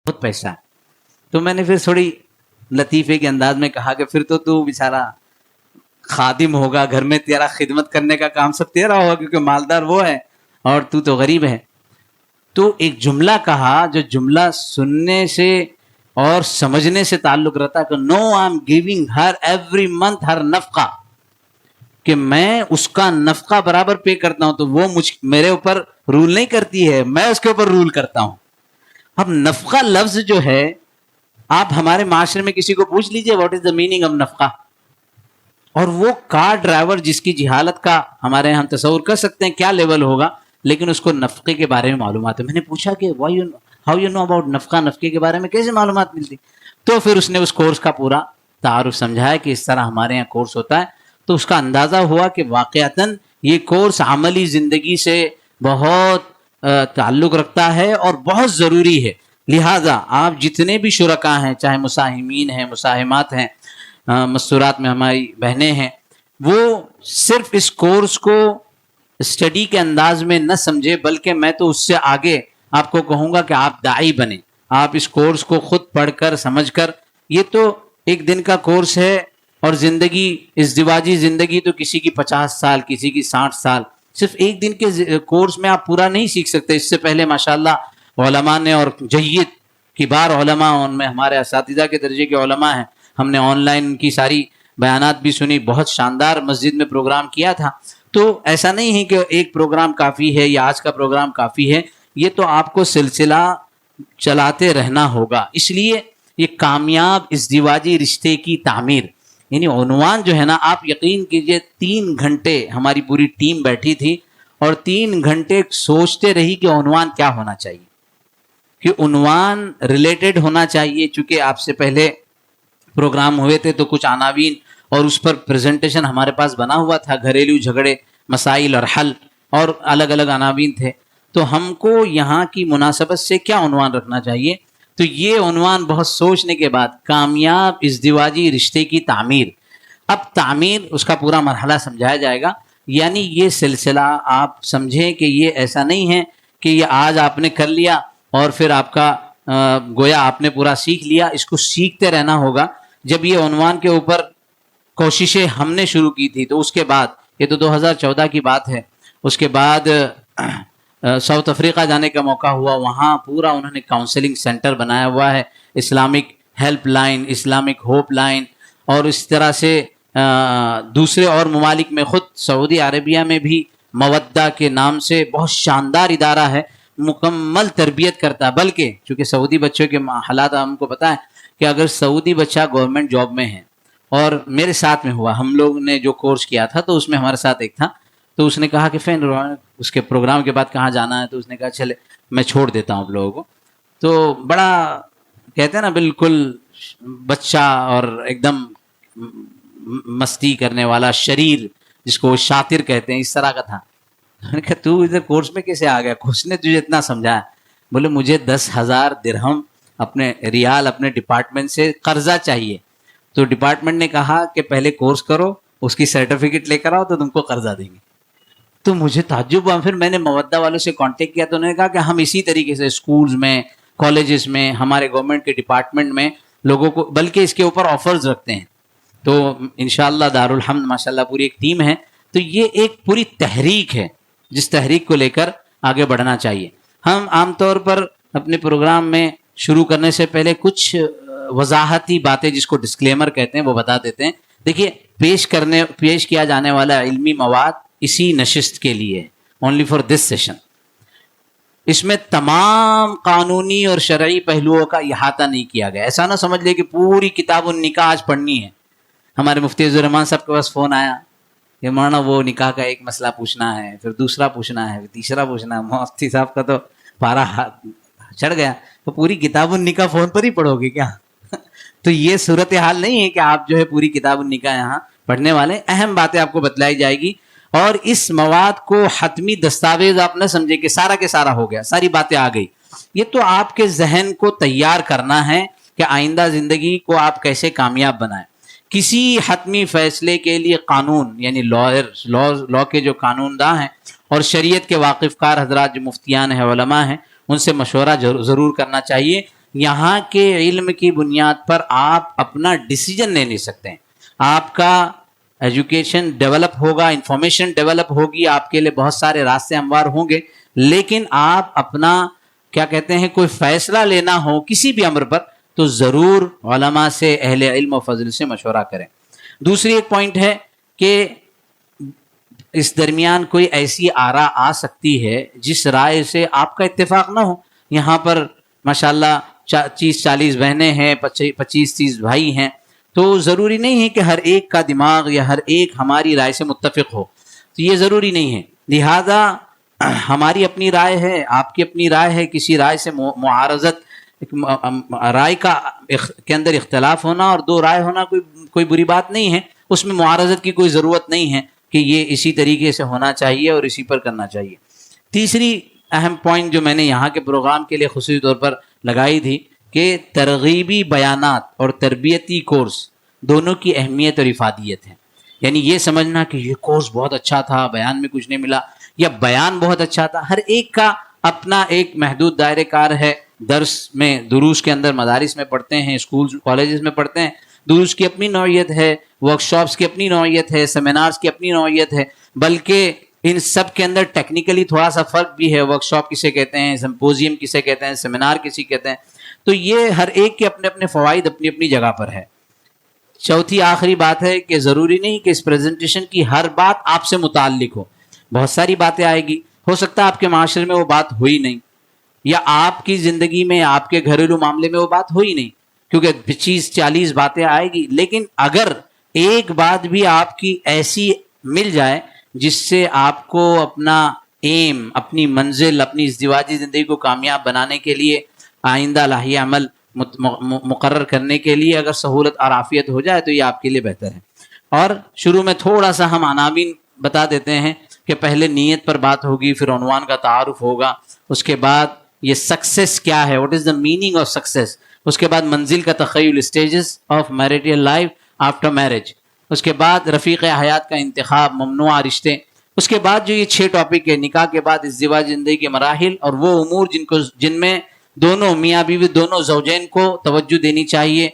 بہت پیسہ ہے. تو میں نے پھر تھوڑی لطیفے کے انداز میں کہا کہ پھر تو بیچارہ خادم ہوگا، گھر میں تیرا خدمت کرنے کا کام سب تیرا ہوگا، کیونکہ مالدار وہ ہے اور تو غریب ہے. تو ایک جملہ کہا جو جملہ سننے سے اور سمجھنے سے تعلق رہتا ہے کہ no I am giving her every month her نفقہ، کہ میں اس کا نفقہ برابر پے کرتا ہوں، تو وہ میرے اوپر رول نہیں کرتی ہے، میں اس کے اوپر رول کرتا ہوں. اب نفقہ لفظ جو ہے، آپ ہمارے معاشرے میں کسی کو پوچھ لیجئے what is the meaning of نفقہ، اور وہ کار ڈرائیور جس کی جہالت کا ہمارے یہاں ہم تصور کر سکتے ہیں کیا لیول ہوگا، لیکن اس کو نفقے کے بارے میں معلومات ہے. میں نے پوچھا کہ ہاؤ یو نو اباؤٹ نفقہ، نفقے کے بارے میں کیسے معلومات ملتی؟ تو پھر اس نے اس کورس کا پورا تعارف سمجھایا کہ اس طرح ہمارے یہاں کورس ہوتا ہے. تو اس کا اندازہ ہوا کہ واقعتاً یہ کورس عملی زندگی سے بہت تعلق رکھتا ہے اور بہت ضروری ہے. لہٰذا آپ جتنے بھی شرکاء ہیں، چاہے مساہمین ہیں، مساہمات ہیں، مستورات میں ہماری بہنیں ہیں، وہ صرف اس کورس کو اسٹڈی کے انداز میں نہ سمجھے، بلکہ میں تو اس سے آگے آپ کو کہوں گا کہ آپ داعی بنیں. آپ اس کورس کو خود پڑھ کر سمجھ کر، یہ تو ایک دن کا کورس ہے، اور زندگی ازدواجی زندگی تو کسی کی 50 سال، کسی کی 60 سال، صرف ایک دن کے کورس میں آپ پورا نہیں سیکھ سکتے. اس سے پہلے ماشاءاللہ علماء نے، اور جید کبار علماء، ان میں ہمارے اساتذہ کے درجے کے علماء ہیں، ہم نے آن لائن کی ساری بیانات بھی سنی، بہت شاندار مسجد میں پروگرام کیا تھا. تو ایسا نہیں ہے کہ ایک پروگرام کافی ہے یا آج کا پروگرام کافی ہے، یہ تو آپ کو سلسلہ چلاتے رہنا ہوگا. اس لیے یہ کامیاب ازدواجی رشتے کی تعمیر، یعنی عنوان جو ہے نا، آپ یقین کیجئے 3 گھنٹے ہماری پوری ٹیم بیٹھی تھی اور 3 گھنٹے سوچتے رہی کہ عنوان کیا ہونا چاہیے، کہ عنوان ریلیٹڈ ہونا چاہیے. چونکہ آپ سے پہلے پروگرام ہوئے تھے تو کچھ عناوین اور اس پر پریزنٹیشن ہمارے پاس بنا ہوا تھا، گھریلو جھگڑے، مسائل اور حل، اور الگ الگ عناوین تھے. تو ہم کو یہاں کی مناسبت سے کیا عنوان رکھنا چاہیے، تو یہ عنوان بہت سوچنے کے بعد کامیاب ازدواجی رشتے کی تعمیر. اب تعمیر اس کا پورا مرحلہ سمجھایا جائے گا. یعنی یہ سلسلہ آپ سمجھیں کہ یہ ایسا نہیں ہے کہ یہ آج آپ نے کر لیا اور پھر آپ کا گویا آپ نے پورا سیکھ لیا. اس کو سیکھتے رہنا ہوگا. جب یہ عنوان کے اوپر کوششیں ہم نے شروع کی تھی تو اس کے بعد، یہ تو 2014 کی بات ہے، اس کے بعد ساؤتھ افریقہ جانے کا موقع ہوا. وہاں پورا انہوں نے کاؤنسلنگ سینٹر بنایا ہوا ہے، Islamic help line, Islamic hope line, اور اس طرح سے دوسرے اور ممالک میں، خود سعودی عربیہ میں بھی مودہ کے نام سے بہت شاندار ادارہ ہے، مکمل تربیت کرتا ہے. بلکہ چونکہ سعودی بچوں کے حالات ہم کو پتہ ہے کہ اگر سعودی بچہ گورنمنٹ جاب میں ہے، اور میرے ساتھ میں ہوا، ہم لوگ نے جو کورس کیا تھا تو اس میں ہمارے ساتھ ایک تھا، تو اس نے کہا کہ فین اس کے پروگرام کے بعد کہاں جانا ہے، تو اس نے کہا چلے میں چھوڑ دیتا ہوں آپ لوگوں کو. تو بڑا کہتے ہیں نا بالکل بچہ اور ایک دم مستی کرنے والا، شریر جس کو شاطر کہتے ہیں، اس طرح کا تھا. میں نے کہا تو ادھر کورس میں کیسے آ گیا، کورس نے تجھے اتنا سمجھایا؟ بولے مجھے 10,000 درہم اپنے ریال اپنے ڈپارٹمنٹ سے قرضہ چاہیے. تو ڈپارٹمنٹ نے کہا کہ پہلے کورس کرو، اس کی سرٹیفکیٹ لے کر آؤ تو تم کو قرضہ دیں گے. تو مجھے تعجب ہوا. پھر میں نے مودہ والوں سے کانٹیکٹ کیا تو انہوں نے کہا کہ ہم اسی طریقے سے اسکولز میں، کالجز میں، ہمارے گورنمنٹ کے ڈپارٹمنٹ میں لوگوں کو، بلکہ اس کے اوپر آفرز رکھتے ہیں. تو انشاءاللہ دارالحمد ماشاءاللہ پوری ایک ٹیم ہے. تو یہ ایک پوری تحریک ہے جس تحریک کو لے کر آگے بڑھنا چاہیے. ہم عام طور پر اپنے پروگرام میں شروع کرنے سے پہلے کچھ وضاحتی باتیں، جس کو ڈسکلیمر کہتے ہیں، وہ بتا دیتے ہیں. دیکھیے، پیش کیا جانے والا علمی مواد اسی نشست کے لیے، اونلی فار دس سیشن. اس میں تمام قانونی اور شرعی پہلوؤں کا احاطہ نہیں کیا گیا. ایسا نہ سمجھ لے کہ پوری کتاب النکاح آج پڑھنی ہے. ہمارے مفتی عزیز الرحمان صاحب کے پاس فون آیا کہ مولانا وہ نکاح کا ایک مسئلہ پوچھنا ہے، پھر دوسرا پوچھنا ہے، پھر تیسرا پوچھنا ہے. مفتی صاحب کا تو پارا چڑھ گیا. تو پوری کتاب النکاح فون پر ہی پڑھو گے کیا؟ تو یہ صورتحال نہیں ہے کہ آپ جو ہے پوری کتاب النکاح یہاں پڑھنے والے. اہم باتیں آپ کو بتلائی جائے گی. اور اس مواد کو حتمی دستاویز آپ نہ سمجھے کہ سارا کے سارا ہو گیا، ساری باتیں آ گئی. یہ تو آپ کے ذہن کو تیار کرنا ہے کہ آئندہ زندگی کو آپ کیسے کامیاب بنائیں. کسی حتمی فیصلے کے لیے قانون، یعنی لا کے جو قانون داں ہیں اور شریعت کے واقف کار حضرات جو مفتیان ہیں، علماء ہیں، ان سے مشورہ ضرور کرنا چاہیے. یہاں کے علم کی بنیاد پر آپ اپنا ڈیسیجن لے نہیں سکتے ہیں. آپ کا ایجوکیشن ڈیولپ ہوگا, انفارمیشن ڈیولپ ہوگی, آپ کے لیے بہت سارے راستے ہموار ہوں گے, لیکن آپ اپنا کیا کہتے ہیں کوئی فیصلہ لینا ہو کسی بھی امر پر تو ضرور علماء سے, اہل علم و فضل سے مشورہ کریں. دوسری ایک پوائنٹ ہے کہ اس درمیان کوئی ایسی آراء آ سکتی ہے جس رائے سے آپ کا اتفاق نہ ہو. یہاں پر ماشاءاللہ 30-40 بہنیں ہیں, 25-30 بھائی ہیں, تو ضروری نہیں ہے کہ ہر ایک کا دماغ یا ہر ایک ہماری رائے سے متفق ہو, تو یہ ضروری نہیں ہے. لہذا ہماری اپنی رائے ہے, آپ کی اپنی رائے ہے, کسی رائے سے معارضت, رائے کا کے اندر اختلاف ہونا اور دو رائے ہونا کوئی بری بات نہیں ہے, اس میں معارضت کی کوئی ضرورت نہیں ہے کہ یہ اسی طریقے سے ہونا چاہیے اور اسی پر کرنا چاہیے. تیسری اہم پوائنٹ جو میں نے یہاں کے پروگرام کے لیے خصوصی طور پر لگائی تھی کہ ترغیبی بیانات اور تربیتی کورس دونوں کی اہمیت اور افادیت ہے. یعنی یہ سمجھنا کہ یہ کورس بہت اچھا تھا, بیان میں کچھ نہیں ملا, یا بیان بہت اچھا تھا, ہر ایک کا اپنا ایک محدود دائرہ کار ہے. درس میں, دروس کے اندر مدارس میں پڑھتے ہیں, اسکول کالجز میں پڑھتے ہیں, دروس کی اپنی نوعیت ہے, ورک شاپس کی اپنی نوعیت ہے, سیمینارز کی اپنی نوعیت ہے, بلکہ ان سب کے اندر ٹیکنیکلی تھوڑا سا فرق بھی ہے. ورک شاپ کسے کہتے ہیں, سمپوزیم کسے کہتے ہیں, سیمینار کسی کہتے ہیں, تو یہ ہر ایک کے اپنے اپنے فوائد اپنی اپنی جگہ پر ہے. چوتھی آخری بات ہے کہ ضروری نہیں کہ اس پریزنٹیشن کی ہر بات آپ سے متعلق ہو. بہت ساری باتیں آئے گی, ہو سکتا ہے آپ کے معاشرے میں وہ بات ہوئی نہیں, یا آپ کی زندگی میں, آپ کے گھریلو معاملے میں وہ بات ہوئی نہیں, کیونکہ 25-40 باتیں آئے گی. لیکن اگر ایک بات بھی آپ کی ایسی مل جائے جس سے آپ کو اپنا ایم, اپنی منزل, اپنی ازدواجی زندگی کو کامیاب بنانے کے لیے, آئندہ لاہی عمل مقرر کرنے کے لیے اگر سہولت اور عافیت ہو جائے تو یہ آپ کے لیے بہتر ہے. اور شروع میں تھوڑا سا ہم عناوین بتا دیتے ہیں کہ پہلے نیت پر بات ہوگی, پھر عنوان کا تعارف ہوگا, اس کے بعد یہ سکسیس کیا ہے, what is the meaning of success, اس کے بعد منزل کا تخیل, stages of marital life after marriage, اس کے بعد رفیق حیات کا انتخاب, ممنوعہ رشتے, اس کے بعد جو یہ 6 ٹاپک ہے, نکاح کے بعد ازدواج زندگی کے مراحل اور وہ امور جن میں دونوں میاں بیوی, دونوں زوجین کو توجہ دینی چاہیے,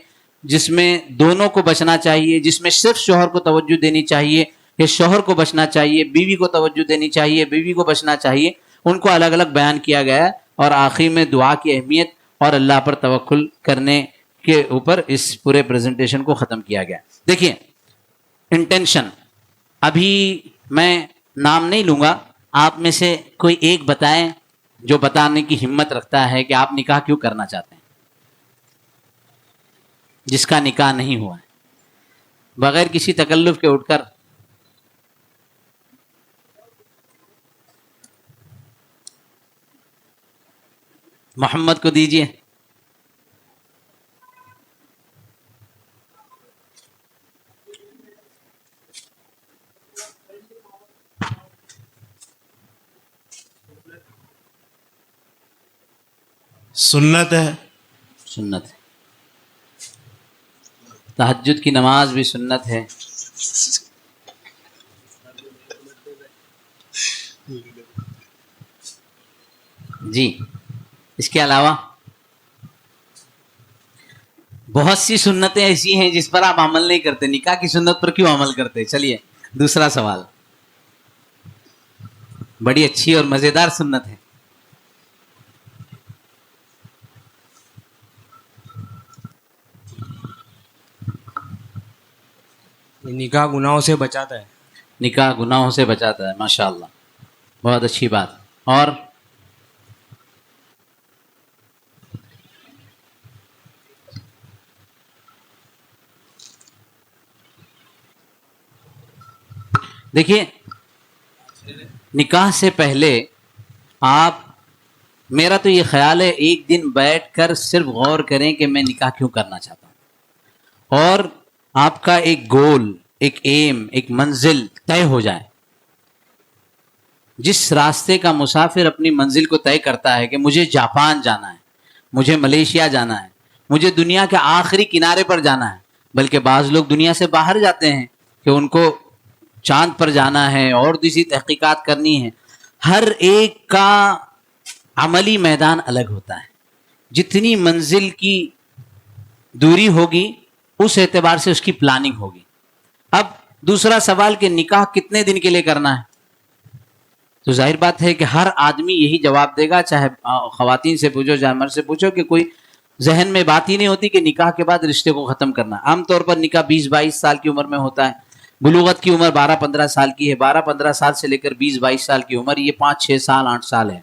جس میں دونوں کو بچنا چاہیے, جس میں صرف شوہر کو توجہ دینی چاہیے کہ شوہر کو بچنا چاہیے, بیوی کو توجہ دینی چاہیے, بیوی کو بچنا چاہیے, ان کو الگ الگ بیان کیا گیا ہے. اور آخر میں دعا کی اہمیت اور اللہ پر توکل کرنے کے اوپر اس پورے پریزنٹیشن کو ختم کیا گیا. دیکھیے انٹینشن, ابھی میں نام نہیں لوں گا, آپ میں سے کوئی ایک بتائیں جو بتانے کی ہمت رکھتا ہے کہ آپ نکاح کیوں کرنا چاہتے ہیں, جس کا نکاح نہیں ہوا ہے, بغیر کسی تکلف کے اٹھ کر. محمد کو دیجیے. سنت ہے. سنت ہے, تہجد کی نماز بھی سنت ہے. جی, اس کے علاوہ بہت سی سنتیں ایسی ہیں جس پر آپ عمل نہیں کرتے, نکاح کی سنت پر کیوں عمل کرتے؟ چلیے دوسرا سوال, بڑی اچھی اور مزیدار سنت ہے. نکاح گناہوں سے بچاتا ہے. نکاح گناہوں سے بچاتا ہے, ماشاءاللہ, بہت اچھی بات. اور دیکھیے نکاح سے پہلے آپ, میرا تو یہ خیال ہے, ایک دن بیٹھ کر صرف غور کریں کہ میں نکاح کیوں کرنا چاہتا ہوں, اور آپ کا ایک گول, ایک ایم, ایک منزل طے ہو جائے. جس راستے کا مسافر اپنی منزل کو طے کرتا ہے کہ مجھے جاپان جانا ہے, مجھے ملیشیا جانا ہے, مجھے دنیا کے آخری کنارے پر جانا ہے, بلکہ بعض لوگ دنیا سے باہر جاتے ہیں کہ ان کو چاند پر جانا ہے اور دوسری تحقیقات کرنی ہے. ہر ایک کا عملی میدان الگ ہوتا ہے. جتنی منزل کی دوری ہوگی اس اعتبار سے اس کی پلاننگ ہوگی. اب دوسرا سوال کہ نکاح کتنے دن کے لیے کرنا ہے, تو ظاہر بات ہے کہ ہر آدمی یہی جواب دے گا, چاہے خواتین سے پوچھو چاہے مرد سے پوچھو, کہ کوئی ذہن میں بات ہی نہیں ہوتی کہ نکاح کے بعد رشتے کو ختم کرنا. عام طور پر نکاح 20-22 سال کی عمر میں ہوتا ہے, بلوغت کی عمر 12-15 سال کی ہے, 12-15 سال سے لے کر 20-22 سال کی عمر, یہ 5-6 سال 8 سال ہے.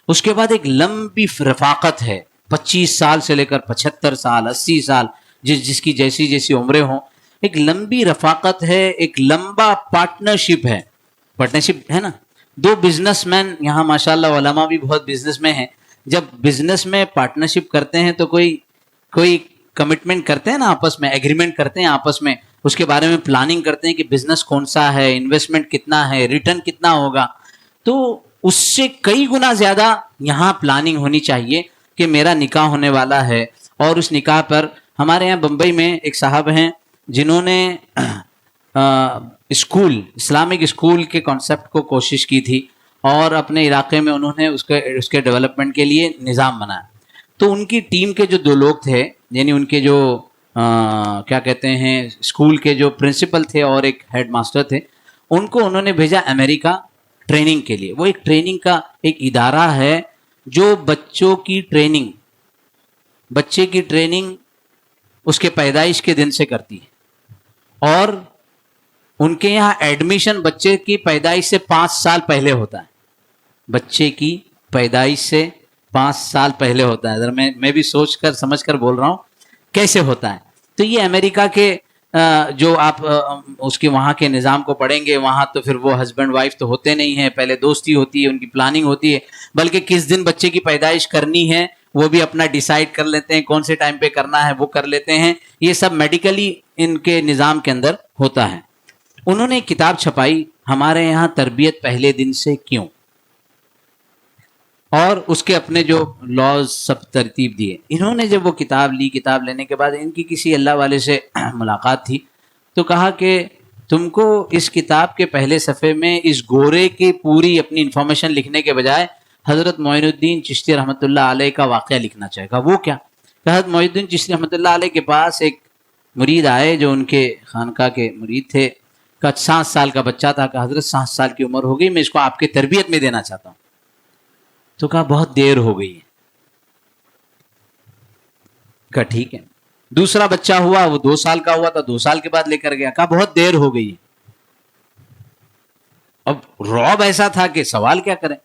اس کے بعد ایک لمبی رفاقت ہے, 25 سال سے لے کر 75 سال 80 سال, جس کی جیسی عمریں ہوں, ایک لمبی رفاقت ہے, ایک لمبا پارٹنرشپ ہے. پارٹنرشپ ہے نا, دو بزنس مین, یہاں ماشاءاللہ علماء بھی بہت بزنس میں ہیں, جب بزنس میں پارٹنرشپ کرتے ہیں تو کوئی کمٹمنٹ کرتے ہیں نا آپس میں, ایگریمنٹ کرتے ہیں آپس میں, اس کے بارے میں پلاننگ کرتے ہیں کہ بزنس کون سا ہے, انویسٹمنٹ کتنا ہے, ریٹرن کتنا ہوگا. تو اس سے کئی گنا زیادہ یہاں پلاننگ ہونی چاہیے کہ میرا نکاح ہونے والا ہے. اور اس نکاح پر ہمارے یہاں بمبئی میں ایک صاحب ہیں جنہوں نے اسکول, اسلامک اسکول کے کانسیپٹ کو کوشش کی تھی, اور اپنے علاقے میں انہوں نے اس کے ڈیولپمنٹ کے لیے نظام بنایا. تو ان کی ٹیم کے جو 2 لوگ تھے, یعنی ان کے جو کیا کہتے ہیں اسکول کے جو پرنسپل تھے اور ایک ہیڈ ماسٹر تھے, ان کو انہوں نے بھیجا امریکہ ٹریننگ کے لیے. وہ ایک ٹریننگ کا ایک ادارہ ہے جو بچوں کی ٹریننگ, بچے کی ٹریننگ اس کے پیدائش کے دن سے کرتی ہے, اور ان کے یہاں ایڈمیشن بچے کی پیدائش سے 5 سال پہلے ہوتا ہے. بچے کی پیدائش سے 5 سال پہلے ہوتا ہے. ذرا میں بھی سوچ کر سمجھ کر بول رہا ہوں کیسے ہوتا ہے. تو یہ امریکہ کے جو آپ اس کے وہاں کے نظام کو پڑھیں گے, وہاں تو پھر وہ ہسبینڈ وائف تو ہوتے نہیں ہیں, پہلے دوستی ہوتی ہے, ان کی پلاننگ ہوتی ہے, بلکہ کس دن بچے کی پیدائش کرنی ہے وہ بھی اپنا ڈیسائیڈ کر لیتے ہیں, کون سے ٹائم پہ کرنا ہے وہ کر لیتے ہیں. یہ سب میڈیکلی ان کے نظام کے اندر ہوتا ہے. انہوں نے ایک کتاب چھپائی, ہمارے یہاں تربیت پہلے دن سے کیوں, اور اس کے اپنے جو لاز سب ترتیب دیے. انہوں نے جب وہ کتاب لی, کتاب لینے کے بعد ان کی کسی اللہ والے سے ملاقات تھی, تو کہا کہ تم کو اس کتاب کے پہلے صفحے میں اس گورے کی پوری اپنی انفارمیشن لکھنے کے بجائے حضرت معین الدین چشتی رحمۃ اللہ علیہ کا واقعہ لکھنا چاہے گا. وہ کیا؟ کہ حضرت معین الدین چشتی رحمۃ اللہ علیہ کے پاس ایک مرید آئے جو ان کے خانقاہ کے مرید تھے, کا 7 سال کا بچہ تھا, کہ حضرت 7 سال کی عمر ہو گئی, میں اس کو آپ کے تربیت میں دینا چاہتا ہوں. تو کہا بہت دیر ہو گئی ہے. کہا ٹھیک ہے. دوسرا بچہ ہوا, وہ 2 سال کا ہوا تھا, 2 سال کے بعد لے کر گیا. کہا بہت دیر ہو گئی ہے. اب رعب ایسا تھا کہ سوال کیا کریں.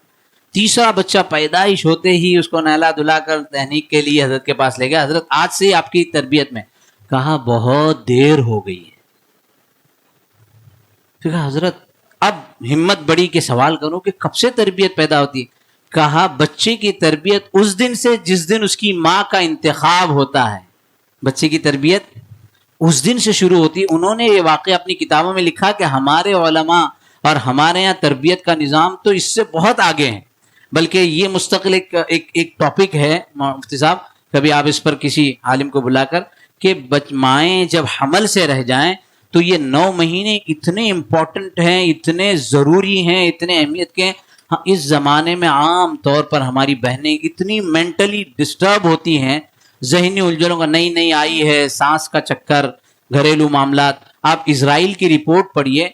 تیسرا بچہ پیدائش ہوتے ہی اس کو نہلا دھلا کر تہنیک کے لیے حضرت کے پاس لے گیا. حضرت آج سے آپ کی تربیت میں. کہا بہت دیر ہو گئی ہے. کہا حضرت اب ہمت بڑی کہ سوال کروں کہ کب سے تربیت پیدا ہوتی ہے. کہا بچے کی تربیت اس دن سے جس دن اس کی ماں کا انتخاب ہوتا ہے. بچے کی تربیت اس دن سے شروع ہوتی ہے. انہوں نے یہ واقعہ اپنی کتابوں میں لکھا کہ ہمارے علماء اور ہمارے یہاں تربیت کا نظام تو اس سے بہت آگے ہیں, بلکہ یہ مستقل ایک ٹاپک ہے مفتی صاحب, کبھی آپ اس پر کسی عالم کو بلا کر, کہ مائیں جب حمل سے رہ جائیں تو یہ 9 مہینے اتنے امپورٹنٹ ہیں, اتنے ضروری ہیں, اتنے اہمیت کے ہیں. اس زمانے میں عام طور پر ہماری بہنیں اتنی مینٹلی ڈسٹرب ہوتی ہیں, ذہنی الجھنوں کا, نئی آئی ہے, سانس کا چکر, گھریلو معاملات. آپ اسرائیل کی رپورٹ پڑھیے,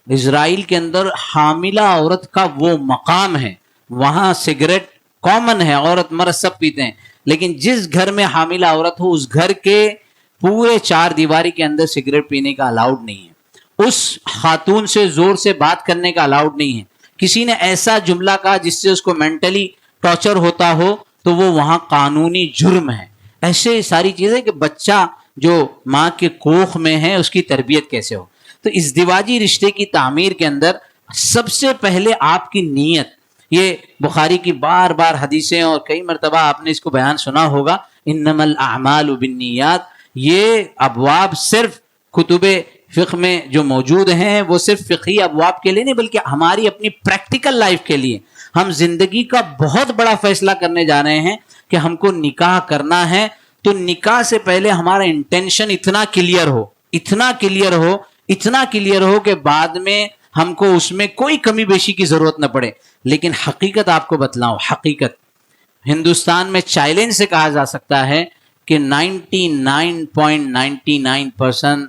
اسرائیل کے اندر حاملہ عورت کا وہ مقام ہے, وہاں سگریٹ کامن ہے, عورت مرد سب پیتے ہیں, لیکن جس گھر میں حاملہ عورت ہو اس گھر کے پورے 4 دیواری کے اندر سگریٹ پینے کا الاؤڈ نہیں ہے, اس خاتون سے زور سے بات کرنے کا الاؤڈ نہیں ہے. کسی نے ایسا جملہ کہا جس سے اس کو مینٹلی ٹارچر ہوتا ہو تو وہ وہاں قانونی جرم ہے. ایسے ساری چیزیں کہ بچہ جو ماں کے کوکھ میں ہے اس کی تربیت کیسے ہو. تو ازدواجی رشتے کی تعمیر کے اندر سب سے پہلے آپ کی نیت, یہ بخاری کی بار بار حدیثیں اور کئی مرتبہ آپ نے اس کو بیان سنا ہوگا, انما الاعمال بالنیات. یہ ابواب صرف کتب فقہ میں جو موجود ہیں وہ صرف فقہی ابواب کے لیے نہیں, بلکہ ہماری اپنی پریکٹیکل لائف کے لیے. ہم زندگی کا بہت بڑا فیصلہ کرنے جا رہے ہیں کہ ہم کو نکاح کرنا ہے, تو نکاح سے پہلے ہمارا انٹینشن اتنا کلیئر ہو کہ بعد میں ہم کو اس میں کوئی کمی بیشی کی ضرورت نہ پڑے. لیکن حقیقت آپ کو بتلاؤں, ہندوستان میں چیلنج سے کہا جا سکتا ہے کہ 99.99%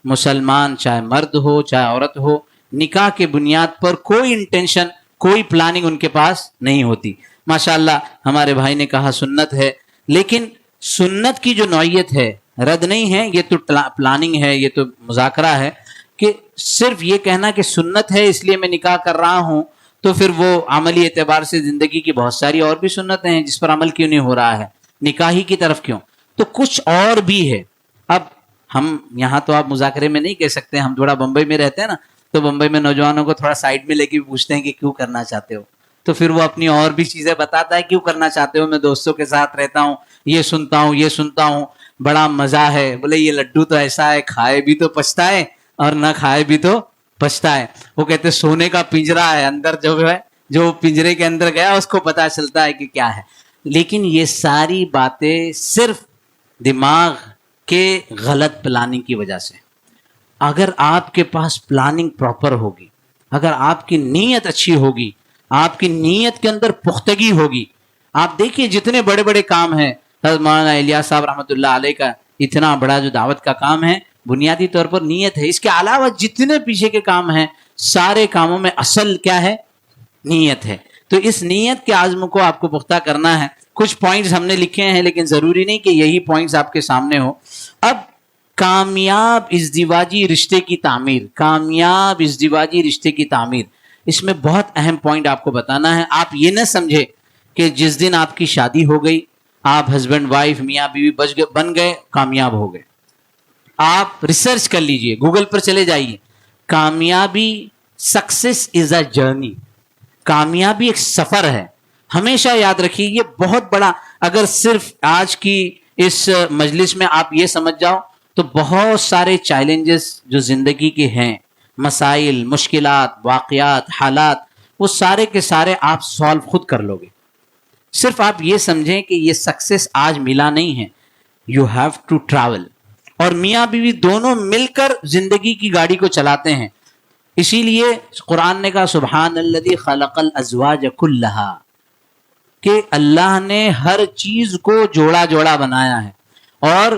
مسلمان چاہے مرد ہو چاہے عورت ہو نکاح کے بنیاد پر کوئی انٹینشن کوئی پلاننگ ان کے پاس نہیں ہوتی. ماشاءاللہ ہمارے بھائی نے کہا سنت ہے, لیکن سنت کی جو نوعیت ہے رد نہیں ہے, یہ تو پلاننگ ہے, یہ تو مذاکرہ ہے کہ صرف یہ کہنا کہ سنت ہے اس لیے میں نکاح کر رہا ہوں, تو پھر وہ عملی اعتبار سے زندگی کی بہت ساری اور بھی سنتیں ہیں جس پر عمل کیوں نہیں ہو رہا ہے, نکاح کی طرف کیوں؟ تو کچھ اور بھی ہے. اب ہم یہاں تو آپ مذاکرے میں نہیں کہہ سکتے, ہم تھوڑا بمبئی میں رہتے ہیں نا, تو بمبئی میں نوجوانوں کو تھوڑا سائڈ میں لے کے پوچھتے ہیں کہ کیوں کرنا چاہتے ہو, تو پھر وہ اپنی اور بھی چیزیں بتاتا ہے کیوں کرنا چاہتے ہو. میں دوستوں کے ساتھ رہتا ہوں, یہ سنتا ہوں, بڑا مزہ ہے. بولے یہ لڈو تو ایسا ہے, کھائے بھی تو پچھتا ہے اور نہ کھائے بھی تو پچھتا ہے. وہ کہتے سونے کا پنجرا ہے, اندر جو ہے جو پنجرے کے اندر گیا اس کو پتا چلتا ہے کہ کیا ہے. لیکن یہ ساری باتیں صرف دماغ کے غلط پلاننگ کی وجہ سے. اگر آپ کے پاس پلاننگ پراپر ہوگی, اگر آپ کی نیت اچھی ہوگی, آپ کی نیت کے اندر پختگی ہوگی. آپ دیکھیے جتنے بڑے بڑے کام ہیں, حضرت مولانا الیاس صاحب رحمۃ اللہ علیہ کا اتنا بڑا جو دعوت کا کام ہے, بنیادی طور پر نیت ہے. اس کے علاوہ جتنے پیچھے کے کام ہیں سارے کاموں میں اصل کیا ہے؟ نیت ہے. تو اس نیت کے عزم کو آپ کو پختہ کرنا ہے. کچھ پوائنٹس ہم نے لکھے ہیں لیکن ضروری نہیں کہ یہی پوائنٹس آپ کے سامنے ہو. اب کامیاب ازدواجی رشتے کی تعمیر, کامیاب ازدواجی رشتے کی تعمیر, اس میں بہت اہم پوائنٹ آپ کو بتانا ہے. آپ یہ نہ سمجھے کہ جس دن آپ کی شادی ہو گئی, آپ ہسبینڈ وائف میاں بیوی بن گئے, کامیاب ہو گئے. آپ ریسرچ کر لیجئے, گوگل پر چلے جائیے. کامیابی, سکسیس از اے جرنی, کامیابی ایک سفر ہے. ہمیشہ یاد رکھیے یہ بہت بڑا, اگر صرف آج کی اس مجلس میں آپ یہ سمجھ جاؤ تو بہت سارے چیلنجز جو زندگی کے ہیں, مسائل, مشکلات, واقعات, حالات, وہ سارے کے سارے آپ سالو خود کر لو گے. صرف آپ یہ سمجھیں کہ یہ سکسیس آج ملا نہیں ہے, یو ہیو ٹو ٹریول. اور میاں بیوی دونوں مل کر زندگی کی گاڑی کو چلاتے ہیں. اسی لیے قرآن نے کہا سبحان الذی خلق الازواج کلھا, کہ اللہ نے ہر چیز کو جوڑا جوڑا بنایا ہے. اور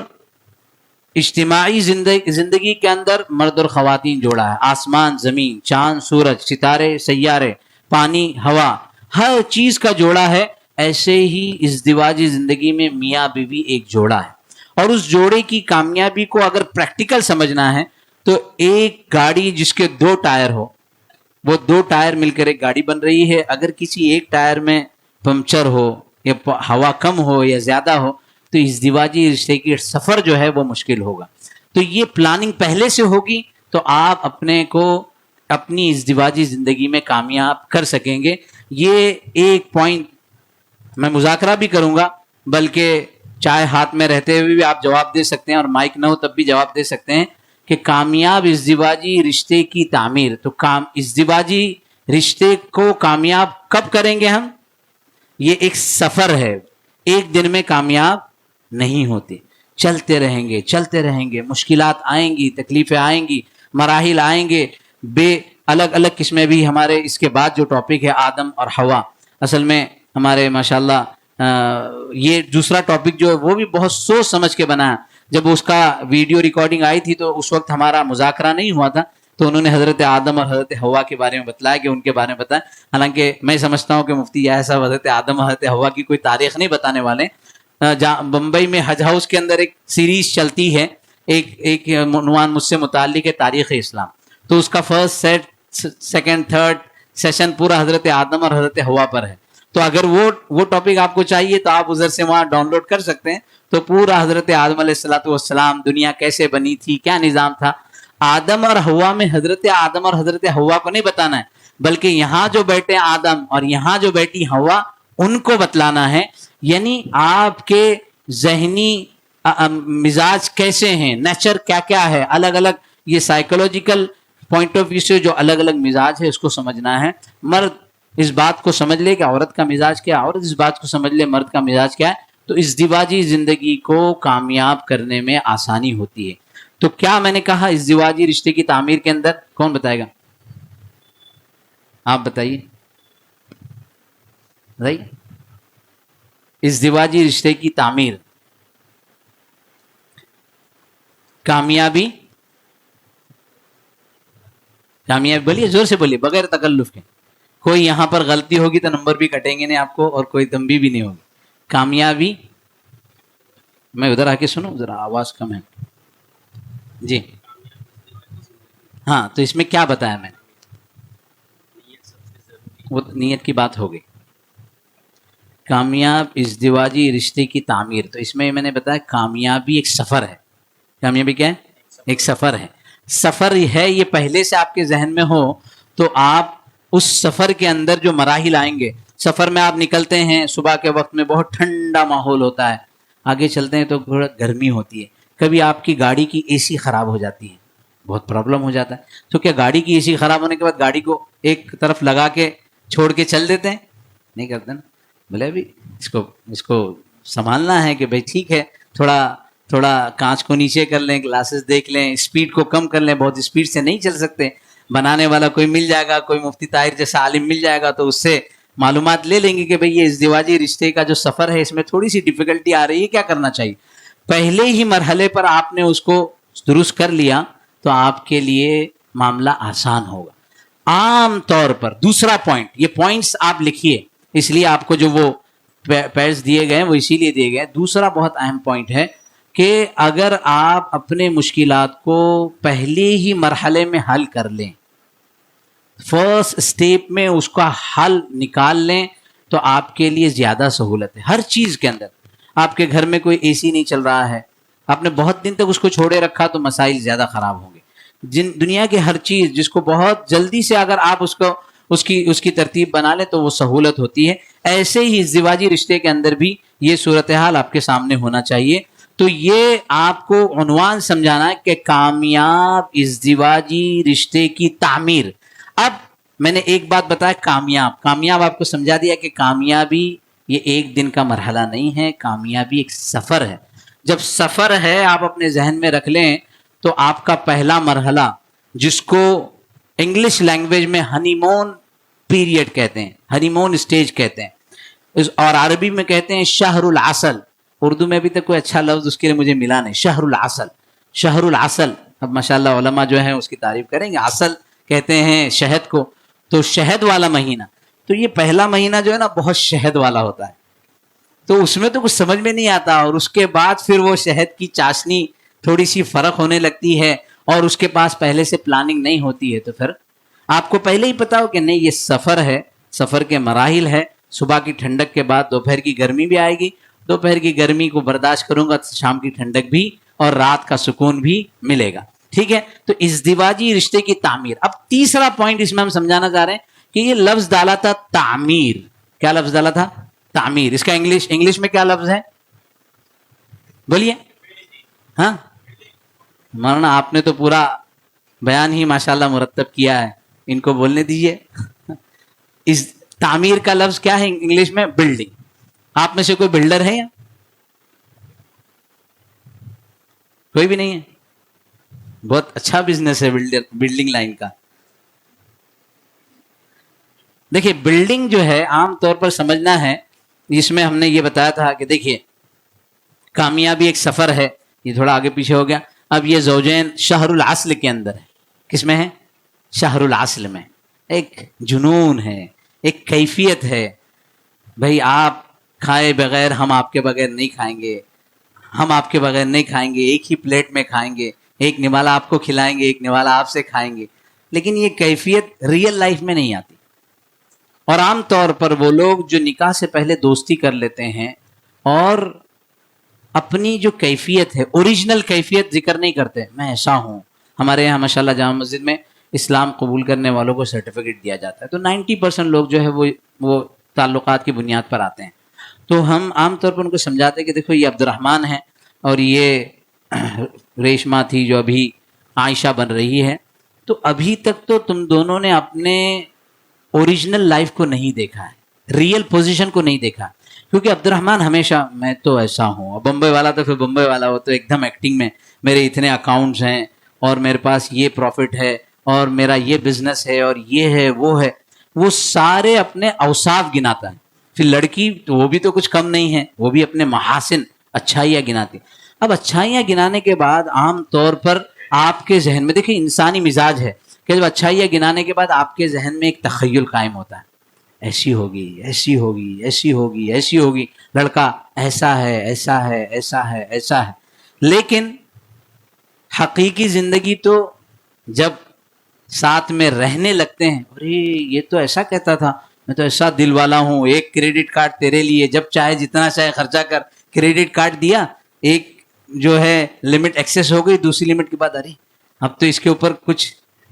اجتماعی زندگی کے اندر مرد اور خواتین جوڑا ہے. آسمان, زمین, چاند, سورج, ستارے, سیارے, پانی, ہوا, ہر چیز کا جوڑا ہے. ایسے ہی ازدواجی زندگی میں میاں بیوی ایک جوڑا ہے. اور اس جوڑے کی کامیابی کو اگر پریکٹیکل سمجھنا ہے تو ایک گاڑی جس کے 2 ٹائر ہو, وہ 2 ٹائر مل کر ایک گاڑی بن رہی ہے. اگر کسی ایک ٹائر میں پنکچر ہو یا ہوا کم ہو یا زیادہ ہو تو ازدواجی رشتے کی سفر جو ہے وہ مشکل ہوگا. تو یہ پلاننگ پہلے سے ہوگی تو آپ اپنے کو اپنی ازدواجی زندگی میں کامیاب کر سکیں گے. یہ ایک پوائنٹ میں مذاکرہ بھی کروں گا, بلکہ چائے ہاتھ میں رہتے ہوئے بھی آپ جواب دے سکتے ہیں اور مائک نہ ہو تب بھی جواب دے سکتے ہیں کہ کامیاب ازدواجی رشتے کی تعمیر. تو ازدواجی رشتے کو کامیاب کب کریں گے ہم؟ یہ ایک سفر ہے, ایک دن میں کامیاب نہیں ہوتے. چلتے رہیں گے, مشکلات آئیں گی, تکلیفیں آئیں گی, مراحل آئیں گے, الگ الگ قسمیں بھی. ہمارے اس کے بعد جو ٹاپک ہے آدم اور حوا, اصل میں ہمارے ماشاءاللہ یہ دوسرا ٹاپک جو ہے وہ بھی بہت سوچ سمجھ کے بنا ہے. جب اس کا ویڈیو ریکارڈنگ آئی تھی تو اس وقت ہمارا مذاکرہ نہیں ہوا تھا, تو انہوں نے حضرت آدم اور حضرت حوا کے بارے میں بتلایا کہ ان کے بارے میں بتائیں. حالانکہ میں سمجھتا ہوں کہ مفتی یحییٰ صاحب حضرت آدم اور حضرت حوا کی کوئی تاریخ نہیں بتانے والے. جہاں بمبئی میں حج ہاؤس کے اندر ایک سیریز چلتی ہے, ایک عنوان مجھ سے متعلق ہے تاریخ اسلام, تو اس کا first set, second, third session پورا حضرت آدم اور حضرت حوا پر ہے. تو اگر وہ ٹاپک آپ کو چاہیے تو آپ ادھر سے وہاں ڈاؤن لوڈ کر سکتے ہیں. تو پورا حضرت آدم علیہ الصلوۃ والسلام, دنیا کیسے بنی تھی, کیا نظام تھا. آدم اور حوا میں حضرت آدم اور حضرت حوا کو نہیں بتانا ہے, بلکہ یہاں جو بیٹھے آدم اور یہاں جو بیٹھی حوا ان کو بتلانا ہے. یعنی آپ کے ذہنی مزاج کیسے ہیں, نیچر کیا کیا ہے, الگ الگ یہ سائیکولوجیکل پوائنٹ آف ویو سے جو الگ الگ مزاج ہے اس کو سمجھنا ہے. مرد اس بات کو سمجھ لے کہ عورت کا مزاج کیا, عورت اس بات کو سمجھ لے مرد کا مزاج کیا ہے, تو ازدواجی زندگی کو کامیاب کرنے میں آسانی ہوتی ہے. تو کیا میں نے کہا ازدواجی رشتے کی تعمیر کے اندر کون بتائے گا؟ آپ بتائیے. ازدواجی رشتے کی تعمیر. کامیابی بولیے، زور سے بولیے بغیر تکلف کے. کوئی یہاں پر غلطی ہوگی تو نمبر بھی کٹیں گے نہیں آپ کو، اور کوئی تنبیہ بھی نہیں ہوگی. کامیابی، میں ادھر آ کے سنو، ذرا آواز کم ہے جی. ہاں تو اس میں کیا بتایا میں نے؟ وہ نیت کی بات ہو گئی. کامیاب ازدواجی رشتے کی تعمیر، تو اس میں نے بتایا کامیابی ایک سفر ہے. کامیابی کیا ہے؟ ایک سفر ہے. سفر ہے یہ پہلے سے آپ کے ذہن میں ہو تو آپ اس سفر کے اندر جو مراحل آئیں گے، سفر میں آپ نکلتے ہیں صبح کے وقت میں بہت ٹھنڈا ماحول ہوتا ہے، آگے چلتے ہیں تو تھوڑا گرمی ہوتی ہے، کبھی آپ کی گاڑی کی اے سی خراب ہو جاتی ہے، بہت پرابلم ہو جاتا ہے. تو کیا گاڑی کی اے سی خراب ہونے کے بعد گاڑی کو ایک طرف لگا کے چھوڑ کے چل دیتے ہیں؟ نہیں کرتے نا. بولے ابھی اس کو سنبھالنا ہے کہ بھائی ٹھیک ہے، تھوڑا کانچ کو نیچے کر لیں، گلاسز دیکھ لیں، اسپیڈ کو کم کر لیں، بہت اسپیڈ سے نہیں چل سکتے. بنانے والا کوئی مل جائے گا، کوئی مفتی طاہر جیسا عالم مل جائے گا تو اس سے معلومات لے لیں گے کہ بھئی یہ ازدواجی رشتے کا جو سفر ہے اس میں تھوڑی سی ڈیفیکلٹی آ رہی ہے، کیا کرنا چاہیے. پہلے ہی مرحلے پر آپ نے اس کو درست کر لیا تو آپ کے لیے معاملہ آسان ہوگا. عام طور پر دوسرا پوائنٹ، یہ پوائنٹس آپ لکھیے، اس لیے آپ کو جو وہ پیرز دیے گئے ہیں وہ اسی لیے دیے گئے. دوسرا بہت اہم پوائنٹ ہے کہ اگر آپ اپنے مشکلات کو پہلے ہی مرحلے میں حل کر لیں، فرسٹ اسٹیپ میں اس کا حل نکال لیں تو آپ کے لیے زیادہ سہولت ہے. ہر چیز کے اندر آپ کے گھر میں کوئی اے سی نہیں چل رہا ہے، آپ نے بہت دن تک اس کو چھوڑے رکھا تو مسائل زیادہ خراب ہوں گے. دنیا کی ہر چیز جس کو بہت جلدی سے اگر آپ اس کی ترتیب بنا لیں تو وہ سہولت ہوتی ہے. ایسے ہی ازدواجی رشتے کے اندر بھی یہ صورتحال آپ کے سامنے ہونا چاہیے. تو یہ آپ کو عنوان سمجھانا ہے کہ کامیاب ازدواجی رشتے کی تعمیر. اب میں نے ایک بات بتایا، کامیاب آپ کو سمجھا دیا کہ کامیابی یہ ایک دن کا مرحلہ نہیں ہے، کامیابی ایک سفر ہے. جب سفر ہے آپ اپنے ذہن میں رکھ لیں تو آپ کا پہلا مرحلہ، جس کو انگلش لینگویج میں ہنی مون پیریڈ کہتے ہیں، ہنی مون اسٹیج کہتے ہیں، اور عربی میں کہتے ہیں شہر العسل. اردو میں ابھی تک کوئی اچھا لفظ اس کے لیے مجھے ملا نہیں. شہر العسل، شہر العسل. اب ماشاءاللہ علماء جو ہیں اس کی تعریف کریں گے. عسل کہتے ہیں شہد کو، تو شہد والا مہینہ. تو یہ پہلا مہینہ جو ہے نا بہت شہد والا ہوتا ہے، تو اس میں تو کچھ سمجھ میں نہیں آتا، اور اس کے بعد پھر وہ شہد کی چاشنی تھوڑی سی فرق ہونے لگتی ہے، اور اس کے پاس پہلے سے پلاننگ نہیں ہوتی ہے. تو پھر آپ کو پہلے ہی پتا ہو کہ نہیں یہ سفر ہے، سفر کے مراحل ہے. صبح کی ٹھنڈک کے بعد دوپہر کی گرمی بھی آئے گی، دوپہر کی گرمی کو برداشت کروں گا تو شام کی ٹھنڈک بھی اور رات کا سکون بھی ملے گا. ٹھیک ہے، تو ازدواجی رشتے کی تعمیر. اب تیسرا پوائنٹ اس میں ہم سمجھانا چاہ رہے ہیں کہ یہ لفظ ڈالا تھا تعمیر. کیا لفظ ڈالا تھا؟ تعمیر. اس کا انگلش میں کیا لفظ ہے؟ بولیے. ہاں مولانا آپ نے تو پورا بیان ہی ماشاءاللہ مرتب کیا ہے، ان کو بولنے دیجئے. اس تعمیر کا لفظ کیا ہے انگلش میں؟ بلڈنگ. آپ میں سے کوئی بلڈر ہے یا کوئی بھی نہیں ہے؟ بہت اچھا بزنس ہے بلڈنگ لائن کا. دیکھیے بلڈنگ جو ہے عام طور پر سمجھنا ہے، جس میں ہم نے یہ بتایا تھا کہ دیکھیے کامیابی ایک سفر ہے، یہ تھوڑا آگے پیچھے ہو گیا. اب یہ زوجین شہر العسل کے اندر ہے. کس میں ہے؟ شہر العسل میں. ایک جنون ہے، ایک کیفیت ہے. بھائی آپ کھائے بغیر ہم آپ کے بغیر نہیں کھائیں گے، ہم آپ کے بغیر نہیں کھائیں گے، ایک ہی پلیٹ میں کھائیں گے، ایک نوالا آپ کو کھلائیں گے، ایک نوالا آپ سے کھائیں گے. لیکن یہ کیفیت ریئل لائف میں نہیں آتی. اور عام طور پر وہ لوگ جو نکاح سے پہلے دوستی کر لیتے ہیں اور اپنی جو کیفیت ہے، اوریجنل کیفیت ذکر نہیں کرتے، میں ایسا ہوں. ہمارے یہاں ماشاءاللہ جامع مسجد میں اسلام قبول کرنے والوں کو سرٹیفکیٹ دیا جاتا ہے، تو 90% لوگ جو ہے وہ تعلقات کی بنیاد پر آتے ہیں. تو ہم عام طور پر ان کو سمجھاتے ہیں کہ دیکھو یہ عبد الرحمن ہے اور یہ ریشما تھی جو ابھی عائشہ بن رہی ہے. تو ابھی تک تو تم دونوں نے اپنے اوریجنل لائف کو نہیں دیکھا ہے، ریئل پوزیشن کو نہیں دیکھا. کیونکہ عبد الرحمن ہمیشہ میں تو ایسا ہوں، اور بمبئی والا تو پھر بمبئی والا ہو تو ایک دم ایکٹنگ میں میرے اتنے اکاؤنٹس ہیں اور میرے پاس یہ پروفٹ ہے اور میرا یہ بزنس ہے اور یہ ہے وہ ہے. وہ سارے اپنے اوصاف گناتا ہے، پھر لڑکی تو وہ بھی تو کچھ کم نہیں ہے, وہ بھی اپنے محاسن اچھائیاں گناتی. اب اچھائیاں گنانے کے بعد عام طور پر آپ کے ذہن میں, دیکھیں انسانی مزاج ہے کہ جب اچھائیاں گنانے کے بعد آپ کے ذہن میں ایک تخیل قائم ہوتا ہے, ایسی ہوگی, ایسی ہوگی, ایسی ہوگی, ایسی ہوگی, لڑکا ایسا ہے, ایسا ہے, ایسا ہے, ایسا ہے. لیکن حقیقی زندگی تو جب ساتھ میں رہنے لگتے ہیں, ارے یہ تو ایسا کہتا تھا, میں تو ایسا دل والا ہوں, ایک کریڈٹ کارڈ تیرے لیے, جب چاہے جتنا چاہے خرچہ کر. کریڈٹ کارڈ دیا, ایک جو ہے لمٹ ایکسیس ہو گئی, دوسری لمٹ کے بعد ارے اب تو اس کے اوپر کچھ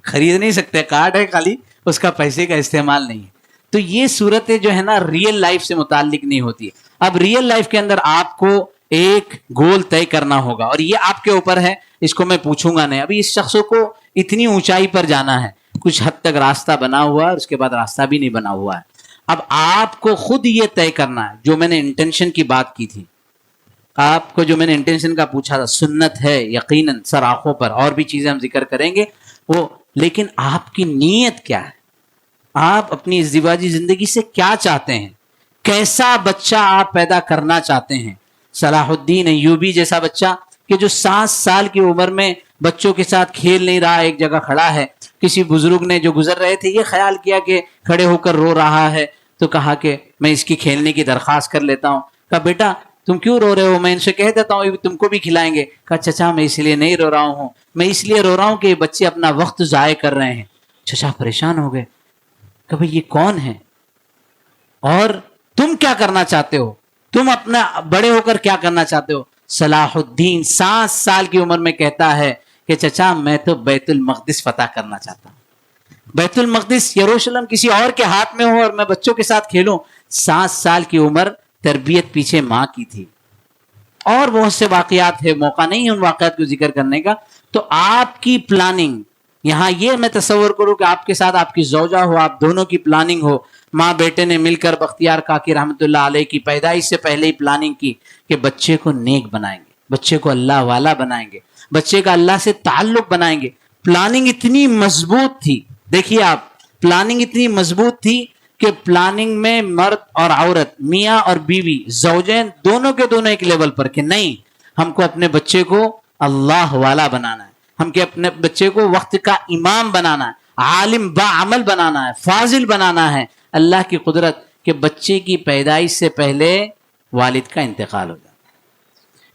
خرید نہیں سکتے, کارڈ ہے خالی, اس کا پیسے کا استعمال نہیں ہے. تو یہ صورتیں جو ہے نا ریئل لائف سے متعلق نہیں ہوتی ہے. اب ریئل لائف کے اندر آپ کو ایک گول طے کرنا ہوگا, اور یہ آپ کے اوپر ہے, اس کو میں پوچھوں گا نہیں. ابھی اس شخص کو اتنی اونچائی پر جانا ہے, کچھ حد تک راستہ بنا ہوا ہے, اس کے بعد راستہ بھی نہیں بنا ہوا ہے. اب آپ کو خود یہ طے کرنا ہے, جو میں نے انٹینشن کی بات کی تھی, آپ کو جو میں نے انٹینشن کا پوچھا تھا, سنت ہے یقیناً سر آنکھوں پر, اور بھی چیزیں ہم ذکر کریں گے وہ, لیکن آپ کی نیت کیا ہے, آپ اپنی ازدواجی زندگی سے کیا چاہتے ہیں, کیسا بچہ آپ پیدا کرنا چاہتے ہیں. صلاح الدین ایوبی جیسا بچہ کہ جو 7 سال کی عمر میں بچوں کے ساتھ کھیل نہیں رہا, ایک جگہ کھڑا ہے. کسی بزرگ نے جو گزر رہے تھے یہ خیال کیا کہ کھڑے ہو کر رو رہا ہے, تو کہا کہ میں اس کی کھیلنے کی درخواست کر لیتا ہوں. کہا بیٹا تم کیوں رو رہے ہو, میں ان سے کہہ دیتا ہوں تم کو بھی کھلائیں گے. کہا چچا میں اس لیے نہیں رو رہا ہوں, میں اس لیے رو رہا ہوں کہ بچے اپنا وقت ضائع کر رہے ہیں. چچا پریشان ہو گئے کہ بھئی یہ کون ہے اور تم کیا کرنا چاہتے ہو, تم اپنا بڑے ہو کر کیا کرنا چاہتے ہو. صلاح الدین 7 سال کی عمر میں کہتا ہے کہ چچا میں تو بیت المقدس فتح کرنا چاہتا ہوں, بیت المقدس یروشلم کسی اور کے ہاتھ میں ہو اور میں بچوں کے ساتھ کھیلوں. 7 سال کی عمر, تربیت پیچھے ماں کی تھی, اور بہت سے واقعات ہے, موقع نہیں ہے ان واقعات کو ذکر کرنے کا. تو آپ کی پلاننگ یہاں یہ میں تصور کروں کہ آپ کے ساتھ آپ کی زوجہ ہو, آپ دونوں کی پلاننگ ہو, ماں بیٹے نے مل کر بختیار کاکی رحمۃ اللہ علیہ کی پیدائش سے پہلے ہی پلاننگ کی کہ بچے کو نیک بنائیں گے, بچے کو اللہ والا بنائیں گے, بچے کا اللہ سے تعلق بنائیں گے. پلاننگ اتنی مضبوط تھی, دیکھیے آپ, پلاننگ اتنی مضبوط تھی کہ پلاننگ میں مرد اور عورت, میاں اور بیوی, زوجین دونوں کے دونوں ایک لیول پر کہ نہیں ہم کو اپنے بچے کو اللہ والا بنانا ہے, ہم کے اپنے بچے کو وقت کا امام بنانا ہے, عالم با عمل بنانا ہے, فاضل بنانا ہے. اللہ کی قدرت کہ بچے کی پیدائش سے پہلے والد کا انتقال ہو جاتا.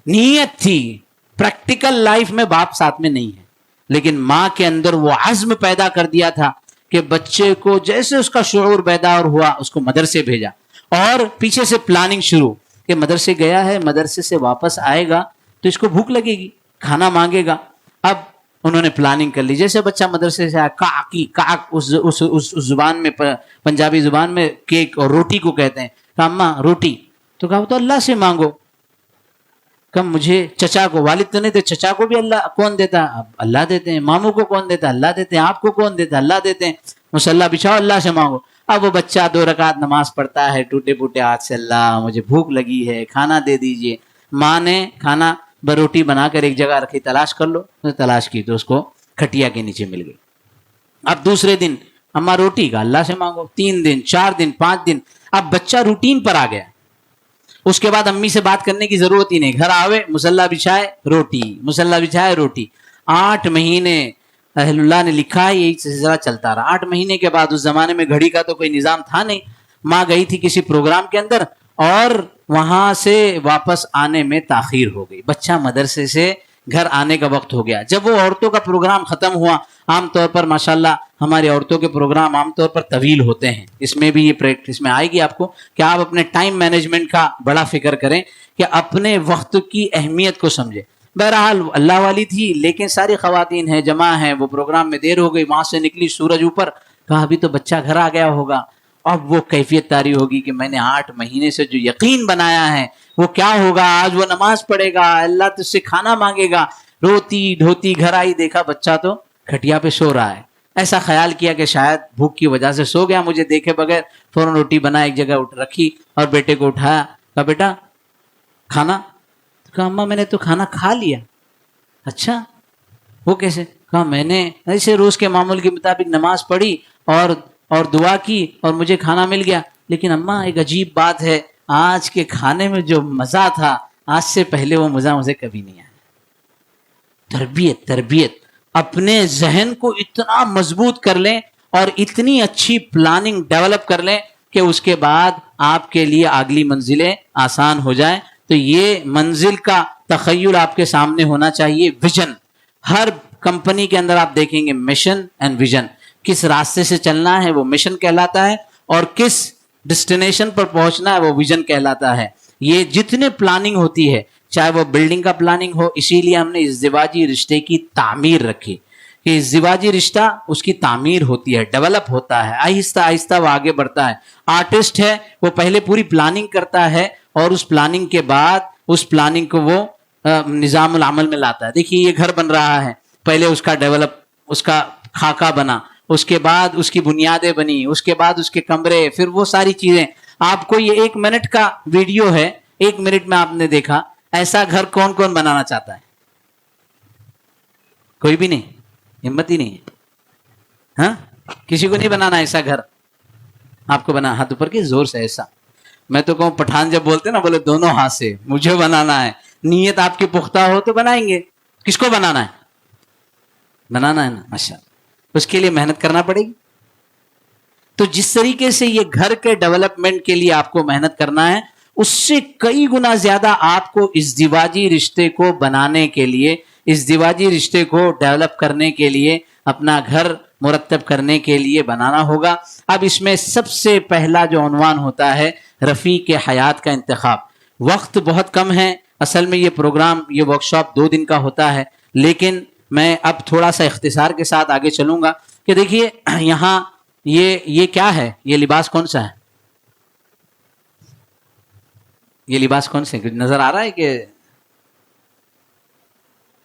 نیت تھی, پریکٹیکل لائف میں باپ ساتھ میں نہیں ہے, لیکن ماں کے اندر وہ عزم پیدا کر دیا تھا کہ بچے کو جیسے اس کا شعور بیدار ہوا اس کو مدرسے بھیجا, اور پیچھے سے پلاننگ شروع کہ مدرسے گیا ہے, مدرسے سے واپس آئے گا تو اس کو بھوک لگے گی, کھانا مانگے گا. اب انہوں نے پلاننگ کر لی, جیسے بچہ مدرسے سے آیا, کاکی کاک اس زبان میں, پنجابی زبان میں کیک اور روٹی کو کہتے ہیں. کہا اماں روٹی, تو کہا تو اللہ سے مانگو. کم مجھے چچا کو, والد تو نہیں تھے, چچا کو بھی اللہ کون دیتا ہے, اللہ دیتے ہیں. ماموں کو کون دیتا ہے, اللہ دیتے ہیں. آپ کو کون دیتا ہے, اللہ دیتے ہیں. مصلی بچھاؤ, اللہ سے مانگو. اب وہ بچہ 2 رکعت نماز پڑھتا ہے ٹوٹے پوٹے ہاتھ سے, اللہ مجھے بھوک لگی ہے, کھانا دے دیجئے. ماں نے کھانا روٹی بنا کر ایک جگہ رکھی, تلاش کر لو. تلاش کی تو اس کو کھٹیا کے نیچے مل گئی. اب دوسرے دن اماں روٹی, کا اللہ سے مانگو. 3 دن, 4 دن, 5 دن, اب بچہ روٹین پر آ گیا. اس کے بعد امی سے بات کرنے کی ضرورت ہی نہیں, گھر آوے مصلی بچھائے روٹی, مصلی بچھائے روٹی. 8 مہینے اہل اللہ نے لکھا ہے یہی سلسلہ چلتا رہا. 8 مہینے کے بعد, اس زمانے میں گھڑی کا تو کوئی نظام تھا نہیں, ماں گئی تھی کسی پروگرام کے اندر اور وہاں سے واپس آنے میں تاخیر ہو گئی. بچہ مدرسے سے گھر آنے کا وقت ہو گیا. جب وہ عورتوں کا پروگرام ختم ہوا, عام طور پر ماشاءاللہ ہماری عورتوں کے پروگرام عام طور پر طویل ہوتے ہیں, اس میں بھی یہ پریکٹس میں آئے گی آپ کو کہ آپ اپنے ٹائم مینجمنٹ کا بڑا فکر کریں, کہ اپنے وقت کی اہمیت کو سمجھیں. بہرحال اللہ والی تھی, لیکن ساری خواتین ہیں, جمع ہیں, وہ پروگرام میں دیر ہو گئی, وہاں سے نکلی, سورج اوپر, کہا ابھی تو بچہ گھر آ گیا ہوگا. اب وہ کیفیت طاری ہوگی کہ میں نے 8 مہینے سے جو یقین بنایا ہے وہ کیا ہوگا, آج وہ نماز پڑھے گا, اللہ تجھ سے کھانا مانگے گا. روتی دھوتی گھر آئی, دیکھا بچہ تو کھٹیا پہ سو رہا ہے. ایسا خیال کیا کہ شاید بھوک کی وجہ سے سو گیا, مجھے دیکھے بغیر فوراً روٹی بنا ایک جگہ رکھی اور بیٹے کو اٹھایا. کہا بیٹا کھانا, کہا اماں میں نے تو کھانا کھا لیا. اچھا وہ کیسے, کہا میں نے ایسے روز کے معمول کے مطابق نماز پڑھی اور دعا کی اور مجھے کھانا مل گیا, لیکن اماں ایک عجیب بات ہے، آج کے کھانے میں جو مزہ تھا آج سے پہلے وہ مزہ مجھے کبھی نہیں آیا۔ تربیت اپنے ذہن کو اتنا مضبوط کر لیں اور اتنی اچھی پلاننگ ڈیولپ کر لیں کہ اس کے بعد آپ کے لیے اگلی منزلیں آسان ہو جائیں۔ تو یہ منزل کا تخیل آپ کے سامنے ہونا چاہیے۔ ویژن، ہر کمپنی کے اندر آپ دیکھیں گے مشن اینڈ ویژن، کس راستے سے چلنا ہے وہ مشن کہلاتا ہے، اور کس ڈسٹینیشن پر پہنچنا ہے وہ ویژن کہلاتا ہے۔ یہ جتنے پلاننگ ہوتی ہے، چاہے وہ بلڈنگ کا پلاننگ ہو، اسی لیے ہم نے ازدواجی رشتے کی تعمیر رکھی کہ ازدواجی رشتہ اس کی تعمیر ہوتی ہے، ڈیولپ ہوتا ہے، آہستہ آہستہ وہ آگے بڑھتا ہے۔ آرٹسٹ ہے وہ پہلے پوری پلاننگ کرتا ہے اور اس پلاننگ کے بعد اس پلاننگ کو وہ نظام العمل میں لاتا ہے۔ دیکھیے یہ گھر بن رہا ہے، پہلے اس کا ڈیولپ، اس کا خاکہ بنا، اس کے بعد اس کی بنیادیں بنی، اس کے بعد اس کے کمرے، پھر وہ ساری چیزیں۔ آپ کو یہ 1 منٹ کا ویڈیو ہے، 1 منٹ میں آپ نے دیکھا، ایسا گھر کون کون بنانا چاہتا ہے؟ کوئی بھی نہیں، ہمت ہی نہیں ہے، ہاں کسی کو نہیں بنانا ایسا گھر۔ آپ کو بنا ہاتھ اوپر کے زور سے ایسا، میں تو کہوں پٹھان جب بولتے نا بولے دونوں ہاتھ سے مجھے بنانا ہے، نیت آپ کی پختہ ہو تو بنائیں گے۔ کس کو بنانا ہے؟ بنانا ہے نا، ماشاء اللہ، اس کے لیے محنت کرنا پڑے گی۔ تو جس طریقے سے یہ گھر کے ڈیولپمنٹ کے لیے آپ کو محنت کرنا ہے، اس سے کئی گنا زیادہ آپ کو ازدواجی رشتے کو بنانے کے لیے، ازدواجی رشتے کو ڈیولپ کرنے کے لیے، اپنا گھر مرتب کرنے کے لیے بنانا ہوگا۔ اب اس میں سب سے پہلا جو عنوان ہوتا ہے رفیق حیات کا انتخاب۔ وقت بہت کم ہے، اصل میں یہ پروگرام، یہ ورکشاپ 2 دن کا ہوتا ہے، لیکن میں اب تھوڑا سا اختصار کے ساتھ آگے چلوں گا کہ دیکھیے یہاں یہ کیا ہے، یہ لباس کون سا ہے؟ یہ لباس کون سے نظر آ رہا ہے کہ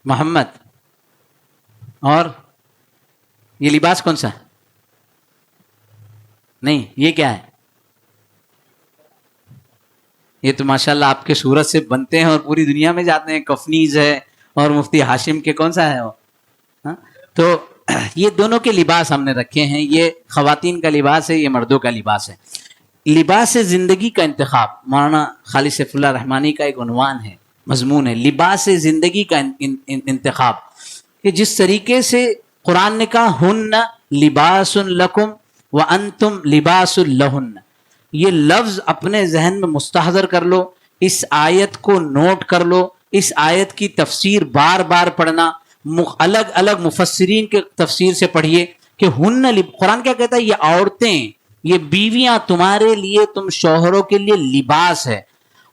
محمد؟ اور یہ لباس کون سا ہے؟ نہیں، یہ کیا ہے؟ یہ تو ماشاءاللہ آپ کے صورت سے بنتے ہیں اور پوری دنیا میں جاتے ہیں، کفنیز ہے اور مفتی ہاشم کے کون سا ہے وہ؟ ہاں؟ تو یہ دونوں کے لباس ہم نے رکھے ہیں، یہ خواتین کا لباس ہے، یہ مردوں کا لباس ہے۔ لباس زندگی کا انتخاب مولانا خالد سیف اللہ رحمانی کا ایک عنوان ہے، مضمون ہے، لباس زندگی کا انتخاب، کہ جس طریقے سے قرآن نے کہا ہن لباس لکم وانتم لباس لہن، یہ لفظ اپنے ذہن میں مستحضر کر لو، اس آیت کو نوٹ کر لو، اس آیت کی تفسیر بار بار پڑھنا، الگ الگ مفسرین کے تفسیر سے پڑھیے کہ قرآن کیا کہتا ہے، یہ عورتیں، یہ بیویاں تمہارے لیے، تم شوہروں کے لیے لباس ہے،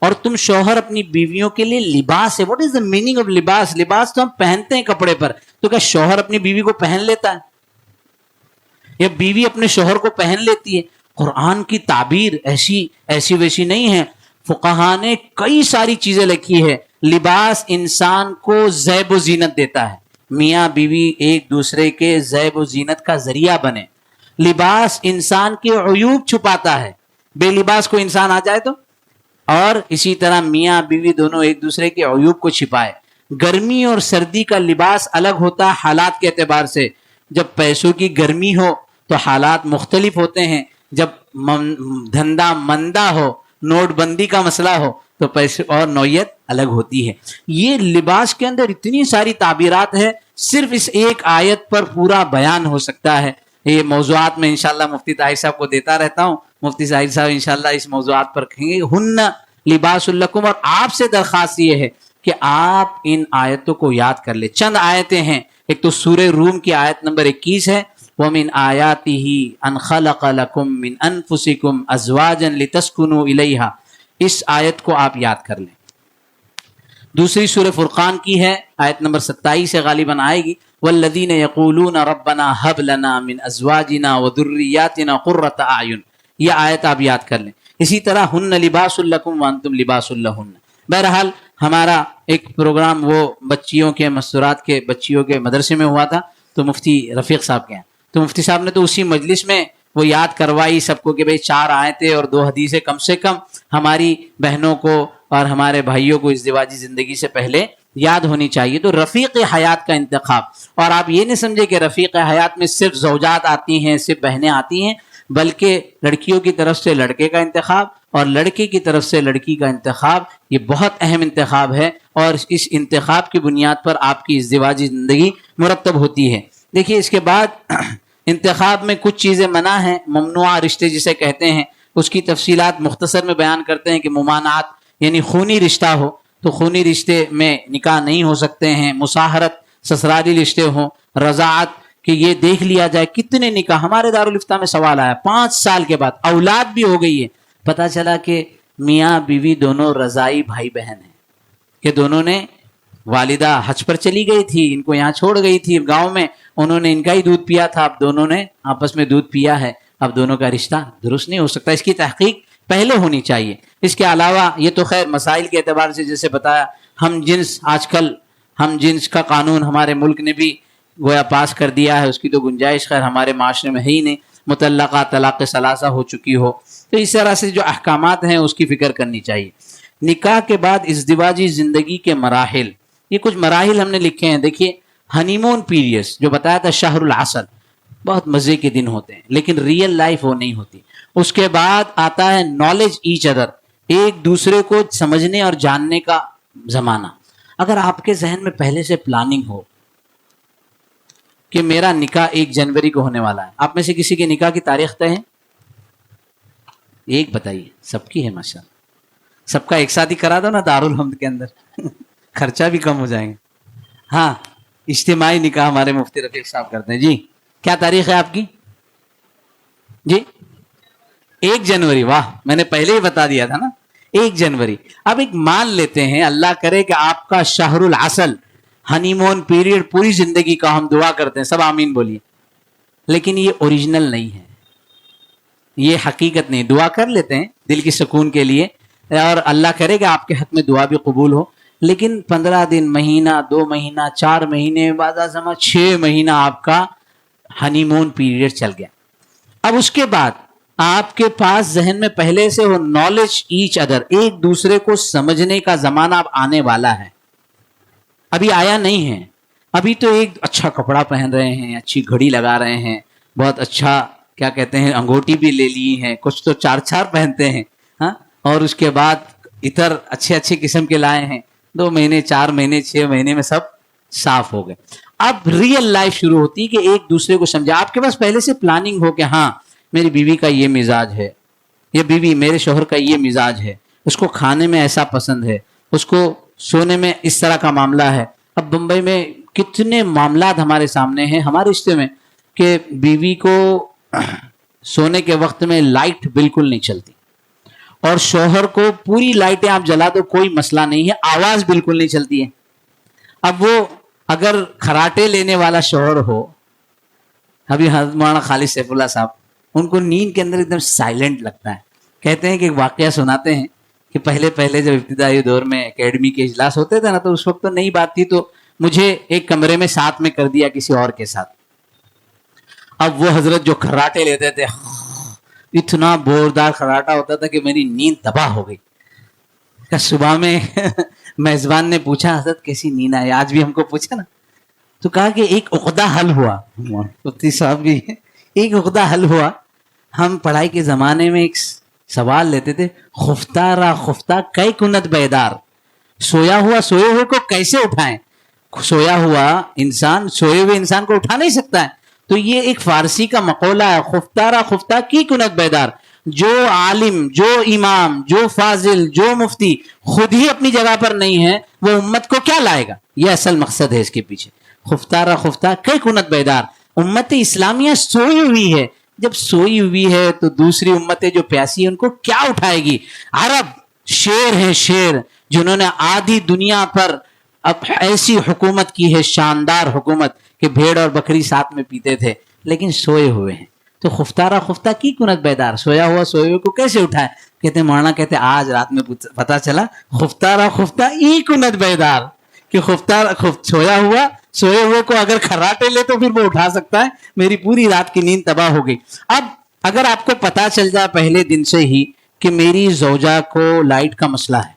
اور تم شوہر اپنی بیویوں کے لیے لباس ہے۔ What is the meaning of لباس؟ لباس تو ہم پہنتے ہیں کپڑے پر، تو کیا شوہر اپنی بیوی کو پہن لیتا ہے یا بیوی اپنے شوہر کو پہن لیتی ہے؟ قرآن کی تعبیر ایسی ویسی نہیں ہے، فقہا نے کئی ساری چیزیں لکھی ہے۔ لباس انسان کو زیب و زینت دیتا ہے، میاں بیوی ایک دوسرے کے زیب و زینت کا ذریعہ بنے۔ لباس انسان کے عیوب چھپاتا ہے، بے لباس کو انسان آ جائے تو، اور اسی طرح میاں بیوی دونوں ایک دوسرے کے عیوب کو چھپائے۔ گرمی اور سردی کا لباس الگ ہوتا ہے حالات کے اعتبار سے، جب پیسوں کی گرمی ہو تو حالات مختلف ہوتے ہیں، جب دھندا مندہ ہو، نوٹ بندی کا مسئلہ ہو تو پیسے اور نوعیت الگ ہوتی ہے۔ یہ لباس کے اندر اتنی ساری تعبیرات ہے، صرف اس ایک آیت پر پورا بیان ہو سکتا ہے۔ یہ موضوعات میں انشاءاللہ مفتی طاہر صاحب کو دیتا رہتا ہوں، مفتی طاہر صاحب انشاءاللہ اس موضوعات پر کہیں گے۔ ہن لباس لکم، اور آپ سے درخواست یہ ہے کہ آپ ان آیتوں کو یاد کر لیں۔ چند آیتیں ہیں، ایک تو سورہ روم کی آیت نمبر 21 ہے، وَمِنْ آيَاتِهِ أَنْ خَلَقَ لَكُم مِّنْ أَنفُسِكُمْ أَزْوَاجًا لِتَسْكُنُوا إِلَيْهَا، اس آیت کو آپ یاد کر لیں۔ دوسری سورہ فرقان کی ہے، آیت نمبر 27 سے غالباً آئے گی، وَالَّذِينَ يَقُولُونَ رَبَّنَا هَبْ لَنَا مِنْ أَزْوَاجِنَا وَذُرِّيَّاتِنَا قُرَّةَ أَعْيُنٍ، یہ آیت آپ یاد کر لیں۔ اسی طرح ہن لباس لکم وانتم لباس لہن۔ بہرحال ہمارا ایک پروگرام وہ بچیوں کے مستورات کے بچیوں کے مدرسے میں ہوا تھا، تو مفتی رفیق صاحب کے ہیں، تو مفتی صاحب نے تو اسی مجلس میں وہ یاد کروائی سب کو کہ بھئی 4 آیتیں اور 2 حدیثیں کم سے کم ہماری بہنوں کو اور ہمارے بھائیوں کو ازدواجی زندگی سے پہلے یاد ہونی چاہیے۔ تو رفیق حیات کا انتخاب، اور آپ یہ نہیں سمجھے کہ رفیق حیات میں صرف زوجات آتی ہیں، صرف بہنیں آتی ہیں، بلکہ لڑکیوں کی طرف سے لڑکے کا انتخاب اور لڑکے کی طرف سے لڑکی کا انتخاب یہ بہت اہم انتخاب ہے، اور اس انتخاب کی بنیاد پر آپ کی ازدواجی زندگی مرتب ہوتی ہے۔ دیکھیے اس کے بعد انتخاب میں کچھ چیزیں منع ہیں، ممنوعہ رشتے جسے کہتے ہیں، اس کی تفصیلات مختصر میں بیان کرتے ہیں کہ ممانعات یعنی خونی رشتہ ہو تو خونی رشتے میں نکاح نہیں ہو سکتے ہیں، مصاہرت سسرالی رشتے ہوں، رضاعت کہ یہ دیکھ لیا جائے کتنے نکاح۔ ہمارے دارالفتہ میں سوال آیا 5 سال کے بعد اولاد بھی ہو گئی ہے، پتہ چلا کہ میاں بیوی دونوں رضائی بھائی بہن ہیں، کہ دونوں نے والدہ حج پر چلی گئی تھی، ان کو یہاں چھوڑ گئی تھی گاؤں میں، انہوں نے ان کا ہی دودھ پیا تھا، اب دونوں نے آپس میں دودھ پیا ہے، اب دونوں کا رشتہ درست نہیں ہو سکتا۔ اس کی تحقیق پہلے ہونی چاہیے۔ اس کے علاوہ یہ تو خیر مسائل کے اعتبار سے جیسے بتایا، ہم جنس آج کل ہم جنس کا قانون ہمارے ملک نے بھی گویا پاس کر دیا ہے، اس کی تو گنجائش خیر ہمارے معاشرے میں ہے ہی نہیں، مطلقہ طلاق ثلاثہ ہو چکی ہو، تو اس طرح سے جو احکامات ہیں اس کی فکر کرنی چاہیے۔ نکاح کے بعد ازدواجی زندگی کے مراحل، یہ کچھ مراحل ہم نے لکھے ہیں۔ دیکھیے ہنی مون پیریڈز جو بتایا تھا، شہر العسل، بہت مزے کے دن ہوتے ہیں لیکن ریئل لائف وہ نہیں ہوتی۔ اس کے بعد آتا ہے نالج ایچ ادر، ایک دوسرے کو سمجھنے اور جاننے کا زمانہ۔ اگر آپ کے ذہن میں پہلے سے پلاننگ ہو کہ میرا نکاح 1 جنوری کو ہونے والا ہے، آپ میں سے کسی کے نکاح کی تاریخ طے ہے؟ ایک بتائیے، سب کی ہے ماشاءاللہ، سب کا ایک ساتھ ہی کرا دو نا دارالحمد کے اندر خرچہ بھی کم ہو جائیں گے۔ ہاں اجتماعی نکاح ہمارے مفتی رفیق صاحب کرتے ہیں۔ جی کیا تاریخ ہے آپ کی؟ جی 1 جنوری، واہ میں نے پہلے ہی بتا دیا تھا نا، 1 جنوری۔ اب ایک مان لیتے ہیں، اللہ کرے کہ آپ کا شہر العسل ہنی مون پیریڈ پوری زندگی کا، ہم دعا کرتے ہیں، سب آمین بولیے، لیکن یہ اوریجنل نہیں ہے، یہ حقیقت نہیں۔ دعا کر لیتے ہیں دل کی سکون کے لیے، اور اللہ کرے کہ آپ کے حق میں دعا بھی قبول ہو، لیکن 15 دن، مہینہ، 2 مہینہ، 4 مہینے، بعد ازمہ 6 مہینہ آپ کا ہنی مون پیریڈ چل گیا۔ اب اس کے بعد آپ کے پاس ذہن میں پہلے سے ہو نالج ایچ ادر، ایک دوسرے کو سمجھنے کا زمانہ اب آنے والا ہے، ابھی آیا نہیں ہے۔ ابھی تو ایک اچھا کپڑا پہن رہے ہیں، اچھی گھڑی لگا رہے ہیں، بہت اچھا کیا کہتے ہیں انگوٹی بھی لے لی ہیں، کچھ تو 4 پہنتے ہیں، ہاں، اور اس کے بعد عطر اچھے اچھے قسم کے لائے ہیں، 2 مہینے، 4 مہینے، 6 مہینے میں سب صاف ہو گئے۔ اب ریئل لائف شروع ہوتی ہے کہ ایک دوسرے کو سمجھا، آپ کے پاس پہلے سے پلاننگ ہو کہ ہاں میری بیوی کا یہ مزاج ہے، یہ بیوی میرے شوہر کا یہ مزاج ہے، اس کو کھانے میں ایسا پسند ہے، اس کو سونے میں اس طرح کا معاملہ ہے۔ اب بمبئی میں کتنے معاملات ہمارے سامنے ہیں ہمارے رشتے میں کہ بیوی کو سونے کے وقت میں لائٹ بالکل نہیں چلتی، اور شوہر کو پوری لائٹیں آپ جلا دو کوئی مسئلہ نہیں ہے، آواز بالکل نہیں چلتی ہے۔ اب وہ اگر کھراٹے لینے والا شوہر ہو، ابھی حضرت مولانا خالد سیف اللہ صاحب، ان کو نیند کے اندر ایک دم سائلنٹ لگتا ہے۔ کہتے ہیں کہ ایک واقعہ سناتے ہیں کہ پہلے جب ابتدائی دور میں اکیڈمی کے اجلاس ہوتے تھے نا، تو اس وقت تو نئی بات تھی، تو مجھے ایک کمرے میں ساتھ میں کر دیا کسی اور کے ساتھ۔ اب وہ حضرت جو کھراٹے لیتے تھے، اتنا بوردار کھراٹا ہوتا تھا کہ میری نیند تباہ ہو گئی۔ صبح میں میزبان نے پوچھا حضرت کیسی نیند آئی، آج بھی ہم کو پوچھا نا، تو کہا کہ ایک عقدہ حل ہوا، مفتی صاحب بھی ایک عقدہ حل ہوا۔ ہم پڑھائی کے زمانے میں ایک سوال لیتے تھے، خفتہ را خفتہ کئی کنت بیدار، سویا ہوا سوئے ہوئے کو کیسے اٹھائیں؟ سویا ہوا انسان سوئے ہوئے انسان کو اٹھا نہیں سکتا ہے، تو یہ ایک فارسی کا مقولہ ہے، خفتہ را خفتہ کی کنت بیدار۔ جو عالم، جو امام، جو فاضل، جو مفتی خود ہی اپنی جگہ پر نہیں ہے، وہ امت کو کیا لائے گا؟ یہ اصل مقصد ہے اس کے پیچھے، خفتہ را خفتہ کئی کنت بیدار۔ امت اسلامیہ سوئی ہوئی ہے، جب سوئی ہوئی ہے تو دوسری امتیں جو پیاسی ہیں ان کو کیا اٹھائے گی؟ عرب شیر ہیں، شیر، جنہوں نے آدھی دنیا پر اب ایسی حکومت کی ہے، شاندار حکومت، کہ بھیڑ اور بکری ساتھ میں پیتے تھے لیکن سوئے ہوئے ہیں۔ تو خفتارہ خفتہ کی کنت بیدار، سویا ہوا سوئے ہوئے کو کیسے اٹھائے؟ کہتے ہیں مولانا کہتے ہیں آج رات میں پتا چلا خفتارہ خفتہ ای کنت بیدار، کہ سویا ہوا سوئے ہوئے کو اگر کھراٹے لے تو پھر وہ اٹھا سکتا ہے۔ میری پوری رات کی نیند تباہ ہو گئی۔ اب اگر آپ کو پتا چل جائے پہلے دن سے ہی کہ میری زوجہ کو لائٹ کا مسئلہ ہے،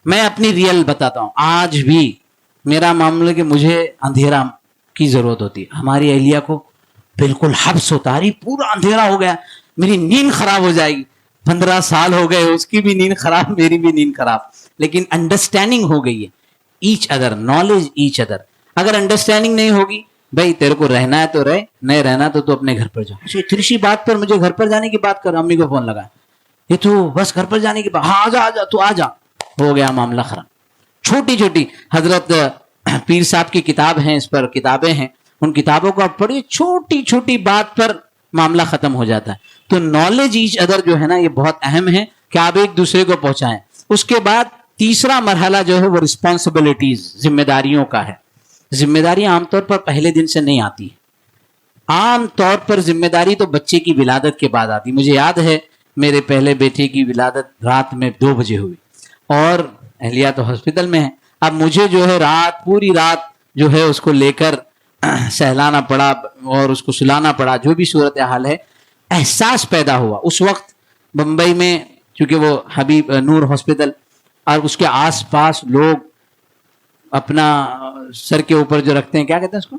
میں اپنی ریئل بتاتا ہوں، آج بھی میرا معاملہ کہ مجھے اندھیرا کی ضرورت ہوتی ہے، ہماری اہلیہ کو بالکل حبس ہوتا ہے، پورا اندھیرا ہو گیا، میری نیند خراب ہو جائے گی. 15 سال ہو گئے, اس کی بھی نیند خراب, میری بھی نیند خراب. لیکن انڈرسٹینڈنگ ہو گئی ہے, each other, knowledge each other. اگر انڈرسٹینڈنگ نہیں ہوگی, بھائی تیرے کو رہنا ہے تو رہے, نہیں رہنا تو اپنے گھر پر جا. اتنی سی بات پر مجھے گھر پر جانے کی بات کر, امی کو فون لگا, یہ تو بس گھر پر جانے کی بات, ہاں آ جا تو آ جا, ہو گیا معاملہ خراب. چھوٹی چھوٹی حضرت پیر صاحب کی کتاب ہیں, اس پر کتابیں ہیں, ان کتابوں کو آپ پڑھیے, چھوٹی چھوٹی بات پر معاملہ ختم ہو جاتا ہے. تو نالج ایچ ادر جو ہے نا, یہ بہت اہم ہے کہ آپ ایک دوسرے کو پہنچائیں. اس کے بعد تیسرا مرحلہ جو ہے وہ رسپانسبلٹیز, ذمہ داریوں کا ہے. ذمہ داریاں عام طور پر پہلے دن سے نہیں آتی ہیں. عام طور پر ذمہ داری تو بچے کی ولادت کے بعد آتی. مجھے یاد ہے میرے پہلے بیٹے کی ولادت رات میں 2 بجے ہوئی, اور اہلیہ تو ہاسپٹل میں ہے. اب مجھے جو ہے پوری رات جو ہے اس کو لے کر سہلانا پڑا اور اس کو سلانا پڑا. جو بھی صورتحال ہے, احساس پیدا ہوا اس وقت بمبئی میں, چونکہ وہ حبیب نور ہاسپٹل اور اس کے آس پاس لوگ اپنا سر کے اوپر جو رکھتے ہیں, کیا کہتے ہیں اس کو,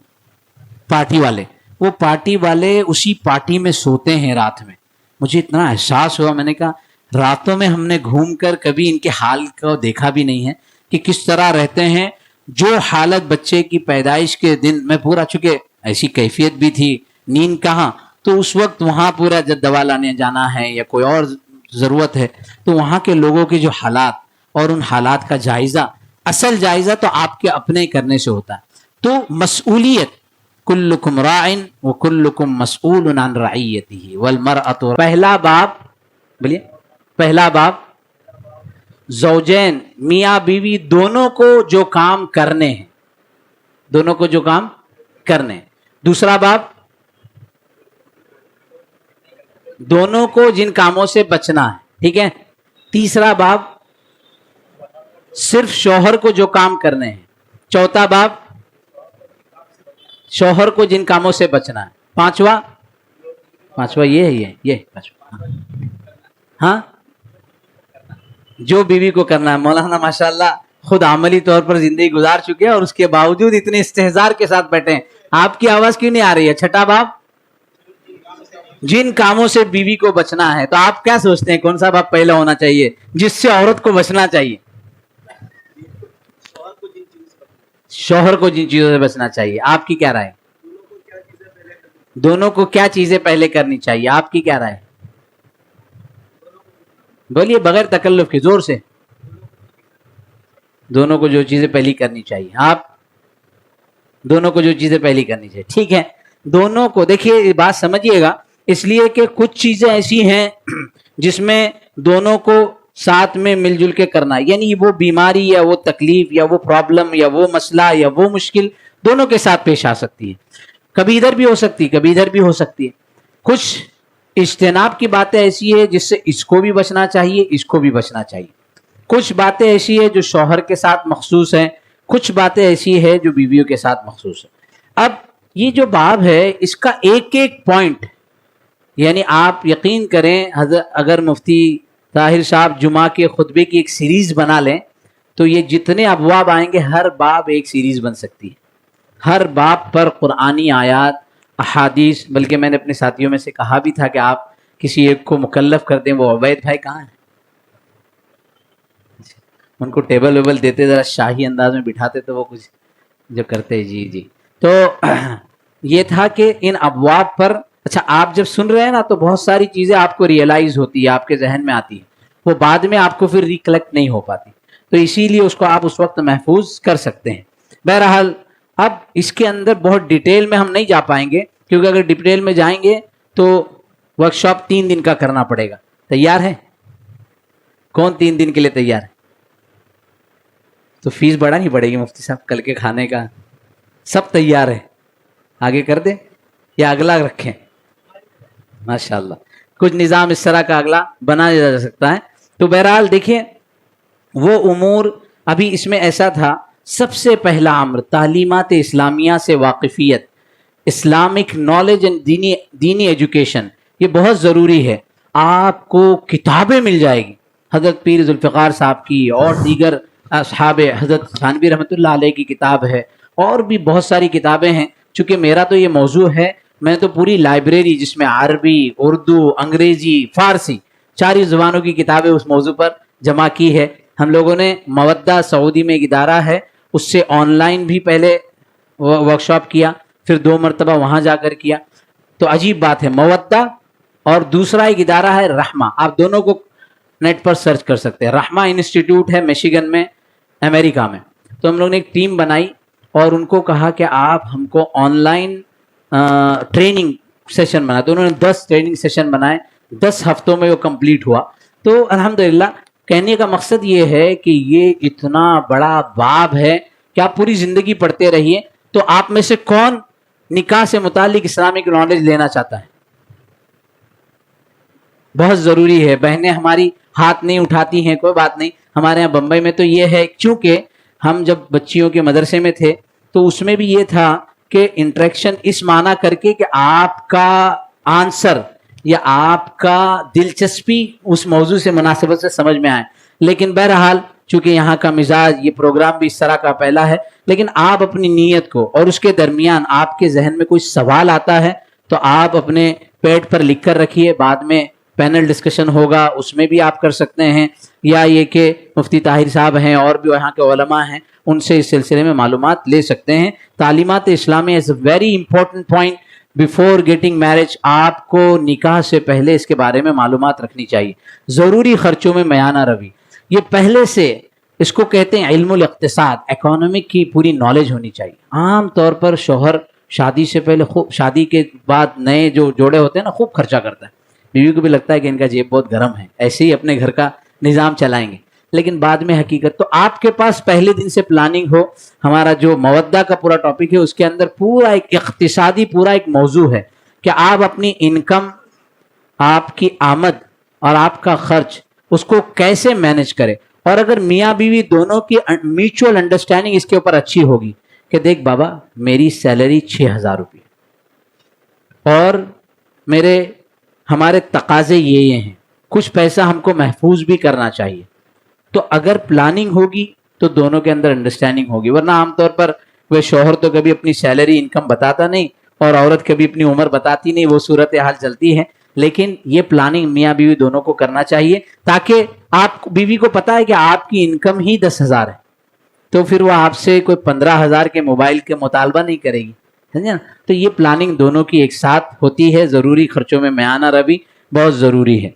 پارٹی والے, وہ پارٹی والے اسی پارٹی میں سوتے ہیں رات میں. مجھے اتنا احساس ہوا, میں نے کہا راتوں میں ہم نے گھوم کر کبھی ان کے حال کو دیکھا بھی نہیں ہے کہ کس طرح رہتے ہیں. جو حالت بچے کی پیدائش کے دن میں پورا, چونکہ ایسی کیفیت بھی تھی, نیند کہاں, تو اس وقت وہاں پورا جب دوا لانے جانا ہے یا کوئی اور ضرورت ہے, تو وہاں کے لوگوں کے جو حالات اور ان حالات کا جائزہ, اصل جائزہ تو آپ کے اپنے کرنے سے ہوتا ہے. تو مسئولیت, کلکم راعٍ وکلکم مسئول عن رعیتہ والمرأۃ. پہلا باب, بولیے, پہلا باب زوجین, میاں بیوی دونوں کو جو کام کرنے ہیں, دونوں کو جو کام کرنے ہیں. دوسرا باب دونوں کو جن کاموں سے بچنا ہے, ٹھیک ہے. تیسرا باب صرف شوہر کو جو کام کرنے ہیں. چوتھا باب شوہر کو جن کاموں سے بچنا ہے. پانچواں یہ ہے, یہ پانچواں, ہاں, جو بیوی کو کرنا ہے. مولانا ماشاءاللہ خود عملی طور پر زندگی گزار چکے ہیں اور اس کے باوجود اتنے استحضار کے ساتھ بیٹھے ہیں. آپ کی آواز کیوں نہیں آ رہی ہے؟ چھٹا باب جن کاموں سے بیوی کو بچنا ہے. تو آپ کیا سوچتے ہیں کون سا باب پہلا ہونا چاہیے جس سے عورت کو بچنا چاہیے؟ شوہر کو جن چیزوں سے بچنا چاہیے. آپ کی کیا رائے؟ دونوں کو کیا چیزیں پہلے کرنی چاہیے, آپ کی کیا رائے؟ بولیے بغیر تکلف کے, زور سے. دونوں کو جو چیزیں پہلی کرنی چاہیے, آپ دونوں کو جو چیزیں پہلی کرنی چاہیے, ٹھیک ہے. دونوں کو دیکھیے, یہ بات سمجھیے گا, اس لیے کہ کچھ چیزیں ایسی ہیں جس میں دونوں کو ساتھ میں مل جل کے کرنا ہے. یعنی وہ بیماری یا وہ تکلیف یا وہ پرابلم یا وہ مسئلہ یا وہ مشکل دونوں کے ساتھ پیش آ سکتی ہے. کبھی ادھر بھی ہو سکتی ہے, کبھی ادھر بھی ہو سکتی ہے. کچھ اجتناب کی باتیں ایسی ہے جس سے اس کو بھی بچنا چاہیے, اس کو بھی بچنا چاہیے. کچھ باتیں ایسی ہے جو شوہر کے ساتھ مخصوص ہیں, کچھ باتیں ایسی ہے جو بیویوں کے ساتھ مخصوص ہے. اب یہ جو باب ہے اس کا ایک ایک پوائنٹ, یعنی آپ یقین کریں اگر مفتی طاہر صاحب جمعہ کے خطبے کی ایک سیریز بنا لیں تو یہ جتنے ابواب آئیں گے ہر باب ایک سیریز بن سکتی ہے. ہر باب پر قرآنی آیات, احادیث, بلکہ میں نے اپنے ساتھیوں میں سے کہا بھی تھا کہ آپ کسی ایک کو مکلف کر دیں. وہ عبید بھائی کہاں ہیں؟ ان کو ٹیبل ویبل دیتے, ذرا شاہی انداز میں بٹھاتے تو وہ کچھ جو کرتے. جی جی. تو یہ تھا کہ ان ابواب پر, اچھا آپ جب سن رہے ہیں نا تو بہت ساری چیزیں آپ کو ریئلائز ہوتی ہے, آپ کے ذہن میں آتی ہے, وہ بعد میں آپ کو پھر ریکلیکٹ نہیں ہو پاتی. تو اسی لیے اس کو آپ اس وقت محفوظ کر سکتے ہیں. بہرحال اب اس کے اندر بہت ڈیٹیل میں ہم نہیں جا پائیں گے, کیونکہ اگر ڈیٹیل میں جائیں گے تو ورکشاپ 3 دن کا کرنا پڑے گا. تیار ہے؟ کون 3 دن کے لیے تیار ہے؟ تو فیس بڑھانی پڑے گی مفتی صاحب کل کے کھانے کا. سب تیار ہے؟ آگے کر دیں یا اگلا رکھیں؟ ماشاءاللہ کچھ نظام اس طرح کا اگلا بنا جا سکتا ہے. تو بہرحال دیکھیں وہ امور ابھی اس میں ایسا تھا. سب سے پہلا امر تعلیمات اسلامیہ سے واقفیت, اسلامک نالج اینڈ دینی ایجوکیشن, یہ بہت ضروری ہے. آپ کو کتابیں مل جائے گی حضرت پیر ذوالفقار صاحب کی اور دیگر اصحاب حضرت تھانوی رحمۃ اللہ علیہ کی کتاب ہے, اور بھی بہت ساری کتابیں ہیں. چونکہ میرا تو یہ موضوع ہے, میں تو پوری لائبریری جس میں عربی، اردو، انگریزی، فارسی 4 زبانوں کی کتابیں اس موضوع پر جمع کی ہے. ہم لوگوں نے مودہ سعودی میں ایک ادارہ ہے، اس سے آن لائن بھی پہلے ورک شاپ کیا، پھر 2 مرتبہ وہاں جا کر کیا. تو عجیب بات ہے، مودہ اور دوسرا ایک ادارہ ہے رحمہ، آپ دونوں کو نیٹ پر سرچ کر سکتے ہیں. رحمہ انسٹیٹیوٹ ہے میشیگن میں، امریکہ میں. تو ہم لوگوں نے ایک ٹیم بنائی اور ان کو کہا کہ آپ ہم کو آن لائن ٹریننگ سیشن بنا. تو انہوں نے 10 ٹریننگ سیشن بنائے، 10 ہفتوں میں وہ کمپلیٹ ہوا. تو الحمدللہ کہنے کا مقصد یہ ہے کہ یہ اتنا بڑا باب ہے کہ آپ پوری زندگی پڑھتے رہیے. تو آپ میں سے کون نکاح سے متعلق اسلامک نالج لینا چاہتا ہے؟ بہت ضروری ہے. بہنیں ہماری ہاتھ نہیں اٹھاتی ہیں، کوئی بات نہیں. ہمارے یہاں بمبئی میں تو یہ ہے، چونکہ ہم جب بچیوں کے مدرسے میں تھے تو اس میں بھی یہ تھا کہ انٹریکشن اس معنی کر کے کہ آپ کا آنسر یا آپ کا دلچسپی اس موضوع سے مناسبت سے سمجھ میں آئے. لیکن بہرحال چونکہ یہاں کا مزاج، یہ پروگرام بھی اس طرح کا پہلا ہے. لیکن آپ اپنی نیت کو، اور اس کے درمیان آپ کے ذہن میں کوئی سوال آتا ہے تو آپ اپنے پیڈ پر لکھ کر رکھیے. بعد میں پینل ڈسکشن ہوگا، اس میں بھی آپ کر سکتے ہیں. یا یہ کہ مفتی طاہر صاحب ہیں اور بھی یہاں کے علماء ہیں، ان سے اس سلسلے میں معلومات لے سکتے ہیں. تعلیمات اسلامی is a very important point before getting marriage. آپ کو نکاح سے پہلے اس کے بارے میں معلومات رکھنی چاہیے. ضروری خرچوں میں میانہ روی، یہ پہلے سے اس کو کہتے ہیں علم الاقتصاد، اکانومک کی پوری نالج ہونی چاہیے. عام طور پر شوہر شادی سے پہلے خوب، شادی کے بعد نئے جو جوڑے ہوتے ہیں نا، خوب خرچہ کرتا ہے. بیوی کو بھی لگتا ہے کہ ان کا جیب بہت گرم ہے، ایسے ہی اپنے گھر کا نظام چلائیں گے. لیکن بعد میں حقیقت، تو آپ کے پاس پہلے دن سے پلاننگ ہو. ہمارا جو مودہ کا پورا ٹاپک ہے اس کے اندر پورا ایک اقتصادی پورا ایک موضوع ہے کہ آپ اپنی انکم، آپ کی آمد اور آپ کا خرچ، اس کو کیسے مینج کرے. اور اگر میاں بیوی دونوں کی میوچول انڈرسٹینڈنگ اس کے اوپر اچھی ہوگی کہ دیکھ بابا میری سیلری 6,000 روپے اور ہمارے تقاضے یہ ہیں، کچھ پیسہ ہم کو محفوظ بھی کرنا چاہیے. تو اگر پلاننگ ہوگی تو دونوں کے اندر انڈرسٹینڈنگ ہوگی. ورنہ عام طور پر وہ شوہر تو کبھی اپنی سیلری انکم بتاتا نہیں اور عورت کبھی اپنی عمر بتاتی نہیں، وہ صورتحال چلتی ہے. لیکن یہ پلاننگ میاں بیوی دونوں کو کرنا چاہیے، تاکہ آپ بیوی کو پتا ہے کہ آپ کی انکم ہی 10,000 ہے تو پھر وہ آپ سے کوئی 15,000 کے موبائل کے مطالبہ نہیں کرے گی. سمجھے نا؟ تو یہ پلاننگ دونوں کی ایک ساتھ ہوتی ہے. ضروری خرچوں میں میانہ روی بہت ضروری ہے.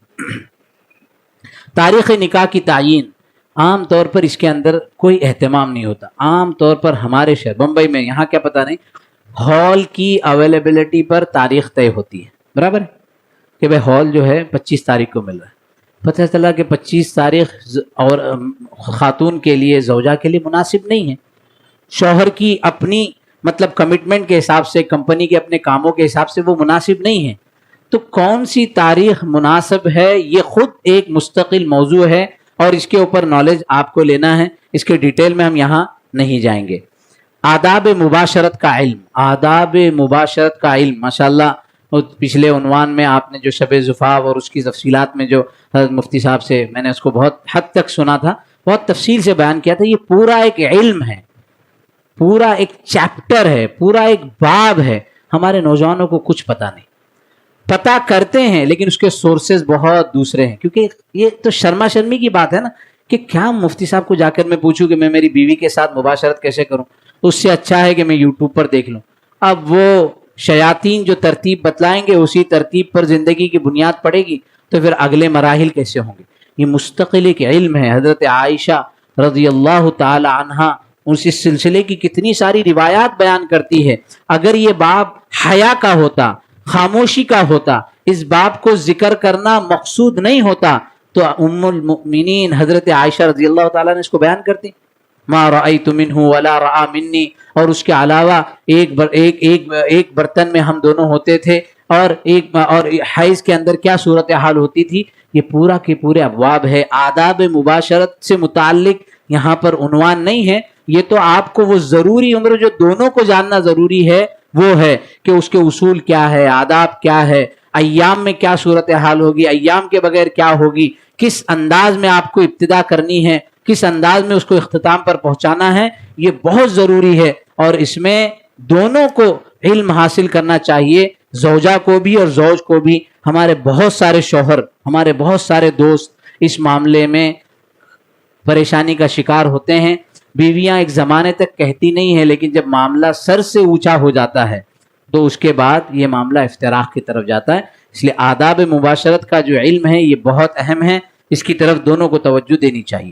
تاریخ نکاح کی تعیین، عام طور پر اس کے اندر کوئی اہتمام نہیں ہوتا. عام طور پر ہمارے شہر بمبئی میں، یہاں کیا پتہ نہیں، ہال کی اویلیبلٹی پر تاریخ طے ہوتی ہے. برابر کہ بھائی ہال جو ہے 25 تاریخ کو مل رہا ہے. پتہ چلا کہ 25 تاریخ اور خاتون کے لیے، زوجہ کے لیے مناسب نہیں ہے. شوہر کی اپنی مطلب کمٹمنٹ کے حساب سے، کمپنی کے اپنے کاموں کے حساب سے وہ مناسب نہیں ہے. تو کون سی تاریخ مناسب ہے، یہ خود ایک مستقل موضوع ہے اور اس کے اوپر نالج آپ کو لینا ہے. اس کے ڈیٹیل میں ہم یہاں نہیں جائیں گے. آداب مباشرت کا علم، آداب مباشرت کا علم، ماشاءاللہ پچھلے عنوان میں آپ نے جو شب زفاف اور اس کی تفصیلات میں جو حضرت مفتی صاحب سے میں نے اس کو بہت حد تک سنا تھا، بہت تفصیل سے بیان کیا تھا. یہ پورا ایک علم ہے، پورا ایک چیپٹر ہے، پورا ایک باب ہے. ہمارے نوجوانوں کو کچھ پتہ نہیں، پتہ کرتے ہیں لیکن اس کے سورسز بہت دوسرے ہیں. کیونکہ یہ تو شرما شرمی کی بات ہے نا کہ کیا مفتی صاحب کو جا کر میں پوچھوں کہ میں میری بیوی کے ساتھ مباشرت کیسے کروں. اس سے اچھا ہے کہ میں یوٹیوب پر دیکھ لوں. اب وہ شیاطین جو ترتیب بتلائیں گے اسی ترتیب پر زندگی کی بنیاد پڑے گی تو پھر اگلے مراحل کیسے ہوں گے. یہ مستقل ایک علم ہے. حضرت عائشہ رضی اللہ تعالی عنہا اس سلسلے کی کتنی ساری روایات بیان کرتی ہے. اگر یہ باب حیا کا ہوتا، خاموشی کا ہوتا، اس باب کو ذکر کرنا مقصود نہیں ہوتا تو ام المؤمنین حضرت عائشہ رضی اللہ تعالیٰ نے اس کو بیان کرتی، ما رأیت منہ ولا رأى منی. اور اس کے علاوہ ایک برتن میں ہم دونوں ہوتے تھے اور حیض کے اندر کیا صورتحال ہوتی تھی. یہ پورا کے پورے ابواب ہے. آداب مباشرت سے متعلق یہاں پر عنوان نہیں ہے. یہ تو آپ کو وہ ضروری امر جو دونوں کو جاننا ضروری ہے وہ ہے کہ اس کے اصول کیا ہے، آداب کیا ہے، ایام میں کیا صورتحال ہوگی، ایام کے بغیر کیا ہوگی، کس انداز میں آپ کو ابتدا کرنی ہے، کس انداز میں اس کو اختتام پر پہنچانا ہے. یہ بہت ضروری ہے اور اس میں دونوں کو علم حاصل کرنا چاہیے زوجہ کو بھی اور زوج کو بھی. ہمارے بہت سارے شوہر، ہمارے بہت سارے دوست اس معاملے میں پریشانی کا شکار ہوتے ہیں. بیویاں ایک زمانے تک کہتی نہیں ہیں، لیکن جب معاملہ سر سے اونچا ہو جاتا ہے تو اس کے بعد یہ معاملہ افتراق کی طرف جاتا ہے. اس لیے آداب مباشرت کا جو علم ہے یہ بہت اہم ہے، اس کی طرف دونوں کو توجہ دینی چاہیے.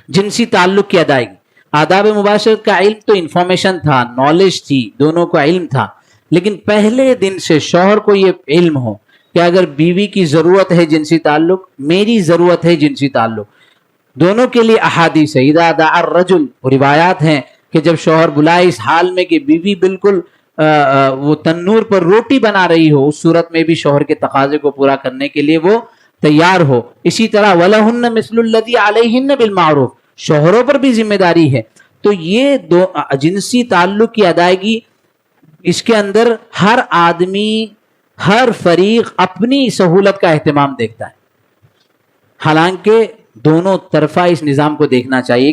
جنسی تعلق کی ادائیگی. آداب مباشرت کا علم تو انفارمیشن تھا، نالج تھی، دونوں کو علم تھا، لیکن پہلے دن سے شوہر کو یہ علم ہو کہ اگر بیوی کی ضرورت ہے جنسی تعلق، میری ضرورت ہے جنسی تعلق. دونوں کے لیے احادیث ہے. اذا دعا الرجل، روایات ہیں کہ جب شوہر بلائے اس حال میں کہ بیوی بالکل وہ تنور پر روٹی بنا رہی ہو، اس صورت میں بھی شوہر کے تقاضے کو پورا کرنے کے لیے وہ تیار ہو. اسی طرح وَلَهُنَّ مِثْلُ الَّذِي عَلَيْهِنَّ بِالْمَعْرُوفِ، شوہروں پر بھی ذمہ داری ہے. تو یہ دو جنسی تعلق کی ادائیگی، اس کے اندر ہر آدمی، ہر فریق اپنی سہولت کا اہتمام دیکھتا ہے. حالانکہ دونوں طرفہ اس نظام کو دیکھنا چاہیے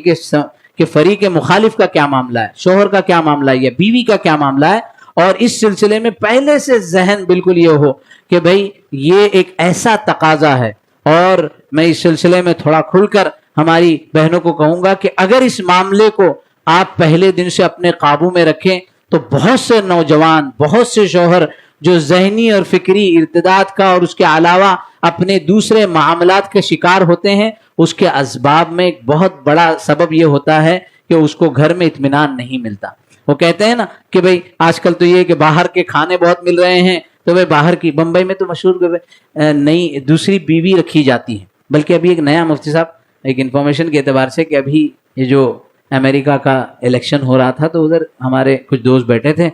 کہ فریق مخالف کا کیا معاملہ ہے، شوہر کا کیا معاملہ ہے یا بیوی کا کیا معاملہ ہے، اور اس سلسلے میں پہلے سے ذہن بالکل یہ ہو کہ بھئی یہ ایک ایسا تقاضا ہے. اور میں اس سلسلے میں تھوڑا کھل کر ہماری بہنوں کو کہوں گا کہ اگر اس معاملے کو آپ پہلے دن سے اپنے قابو میں رکھیں تو بہت سے نوجوان، بہت سے شوہر جو ذہنی اور فکری ارتداد کا اور اس کے علاوہ اپنے دوسرے معاملات کے شکار ہوتے ہیں، اس کے اسباب میں ایک بہت بڑا سبب یہ ہوتا ہے کہ اس کو گھر میں اطمینان نہیں ملتا. وہ کہتے ہیں نا کہ بھئی آج کل تو یہ کہ باہر کے کھانے بہت مل رہے ہیں، تو بھئی باہر کی، بمبئی میں تو مشہور نئی دوسری بیوی رکھی جاتی ہے. بلکہ ابھی ایک نیا مفتی صاحب ایک انفارمیشن کے اعتبار سے کہ ابھی یہ جو امریکہ کا الیکشن ہو رہا تھا تو ادھر ہمارے کچھ دوست بیٹھے تھے،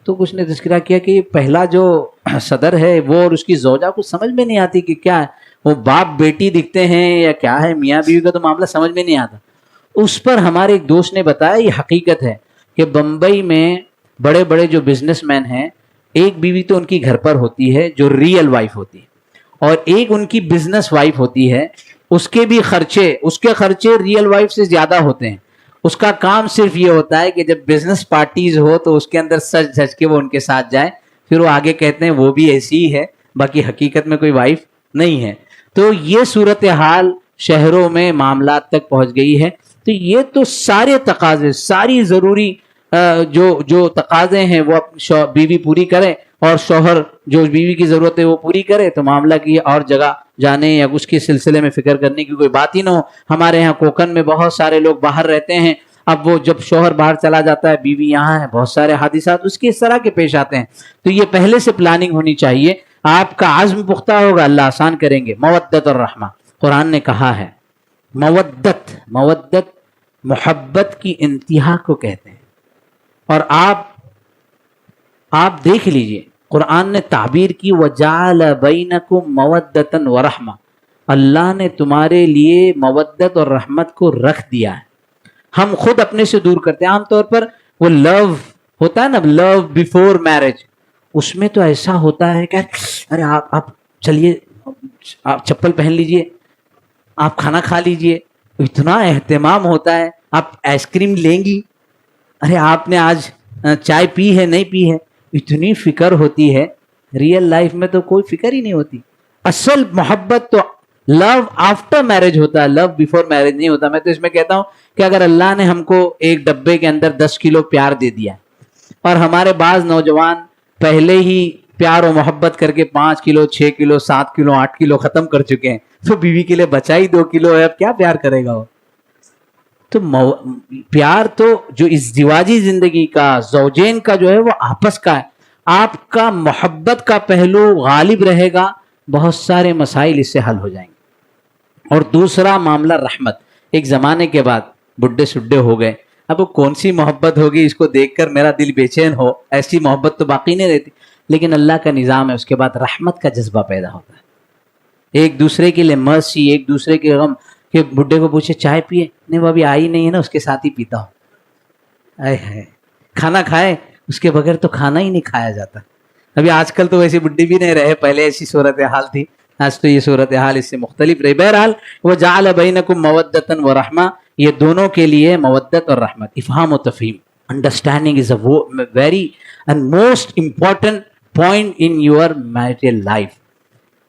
تو کچھ نے تذکرہ کیا کہ پہلا جو صدر ہے وہ اور اس کی زوجہ کو سمجھ میں نہیں آتی کہ کیا ہے، وہ باپ بیٹی دکھتے ہیں یا کیا ہے، میاں بیوی کا تو معاملہ سمجھ میں نہیں آتا. اس پر ہمارے ایک دوست نے بتایا یہ حقیقت ہے کہ بمبئی میں بڑے بڑے جو بزنس مین ہیں، ایک بیوی تو ان کی گھر پر ہوتی ہے جو ریئل وائف ہوتی ہے، اور ایک ان کی بزنس وائف ہوتی ہے. اس کے بھی خرچے، اس کے خرچے ریئل وائف سے زیادہ ہوتے ہیں. اس کا کام صرف یہ ہوتا ہے کہ جب بزنس پارٹیز ہو تو اس کے اندر سج دھج کے وہ ان کے ساتھ جائے، پھر وہ آگے کہتے ہیں وہ بھی ایسی ہی ہے، باقی حقیقت میں کوئی وائف نہیں ہے. تو یہ صورتحال شہروں میں معاملات تک پہنچ گئی ہے. تو یہ تو سارے تقاضے، ساری ضروری جو تقاضے ہیں وہ بیوی پوری کرے اور شوہر جو بیوی کی ضرورت ہے وہ پوری کرے، تو معاملہ کی اور جگہ جانے یا اس کے سلسلے میں فکر کرنے کی کوئی بات ہی نہ ہو. ہمارے ہاں کوکن میں بہت سارے لوگ باہر رہتے ہیں، اب وہ جب شوہر باہر چلا جاتا ہے بیوی یہاں ہے، بہت سارے حادثات اس کے اس طرح کے پیش آتے ہیں. تو یہ پہلے سے پلاننگ ہونی چاہیے. آپ کا عزم پختہ ہوگا، اللہ آسان کریں گے. مودت اور رحمہ قرآن نے کہا ہے. مودت محبت کی انتہا کو کہتے ہیں. اور آپ دیکھ لیجئے قرآن نے تعبیر کی وَجَعَلَ بَيْنَكُمْ مَوَدَّةً وَرَحْمَةً، اللہ نے تمہارے لیے مودت اور رحمت کو رکھ دیا ہے. ہم خود اپنے سے دور کرتے ہیں. عام طور پر وہ لو ہوتا ہے نا، لو بیفور میرج، اس میں تو ایسا ہوتا ہے کہ ارے آپ چلیے، آپ چپل پہن لیجئے، آپ کھانا کھا لیجئے، اتنا اہتمام ہوتا ہے. آپ آئس کریم لیں گی، ارے آپ نے آج چائے پی ہے نہیں پی ہے، اتنی فکر ہوتی ہے. ریئل لائف میں تو کوئی فکر ہی نہیں ہوتی. اصل محبت تو لو آفٹر میرج ہوتا ہے، لو بیفور میرج نہیں ہوتا. میں تو اس میں کہتا ہوں کہ اگر اللہ نے ہم کو ایک ڈبے کے اندر 10 کلو پیار دے دیا اور ہمارے بعض نوجوان پہلے ہی پیار و محبت کر کے 5 کلو 6 کلو 7 کلو 8 کلو ختم کر چکے ہیں، تو بیوی کے لیے بچا ہی 2 کلو ہے، اب کیا پیار کرے گا وہ؟ تو پیار تو جو ازدواجی زندگی کا، زوجین کا جو ہے وہ آپس کا ہے. آپ کا محبت کا پہلو غالب رہے گا، بہت سارے مسائل اس سے حل ہو جائیں گے. اور دوسرا معاملہ رحمت. ایک زمانے کے بعد بڈھے سڈھے ہو گئے، اب وہ کون سی محبت ہوگی اس کو دیکھ کر میرا دل بے چین ہو، ایسی محبت تو باقی نہیں رہتی. لیکن اللہ کا نظام ہے، اس کے بعد رحمت کا جذبہ پیدا ہوتا ہے. ایک دوسرے کے لیے مرسی، ایک دوسرے کے غم. کہ بڈھے کو پوچھے چائے پیے، نہیں وہ ابھی آئی نہیں ہے نا، اس کے ساتھ ہی پیتا ہوں. کھانا کھائے، اس کے بغیر تو کھانا ہی نہیں کھایا جاتا. ابھی آج کل تو ویسی بڈھی بھی نہیں رہے، پہلے ایسی صورتحال تھی، آج تو یہ صورتحال اس سے مختلف رہی. بہرحال وَجَعَلَ بَيْنَكُمْ مَوَدَّةً وَرَحْمَةً، یہ دونوں کے لیے مودت اور رحمت. افہام و تفہیم. Understanding is a very and most important point in your marital life.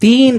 3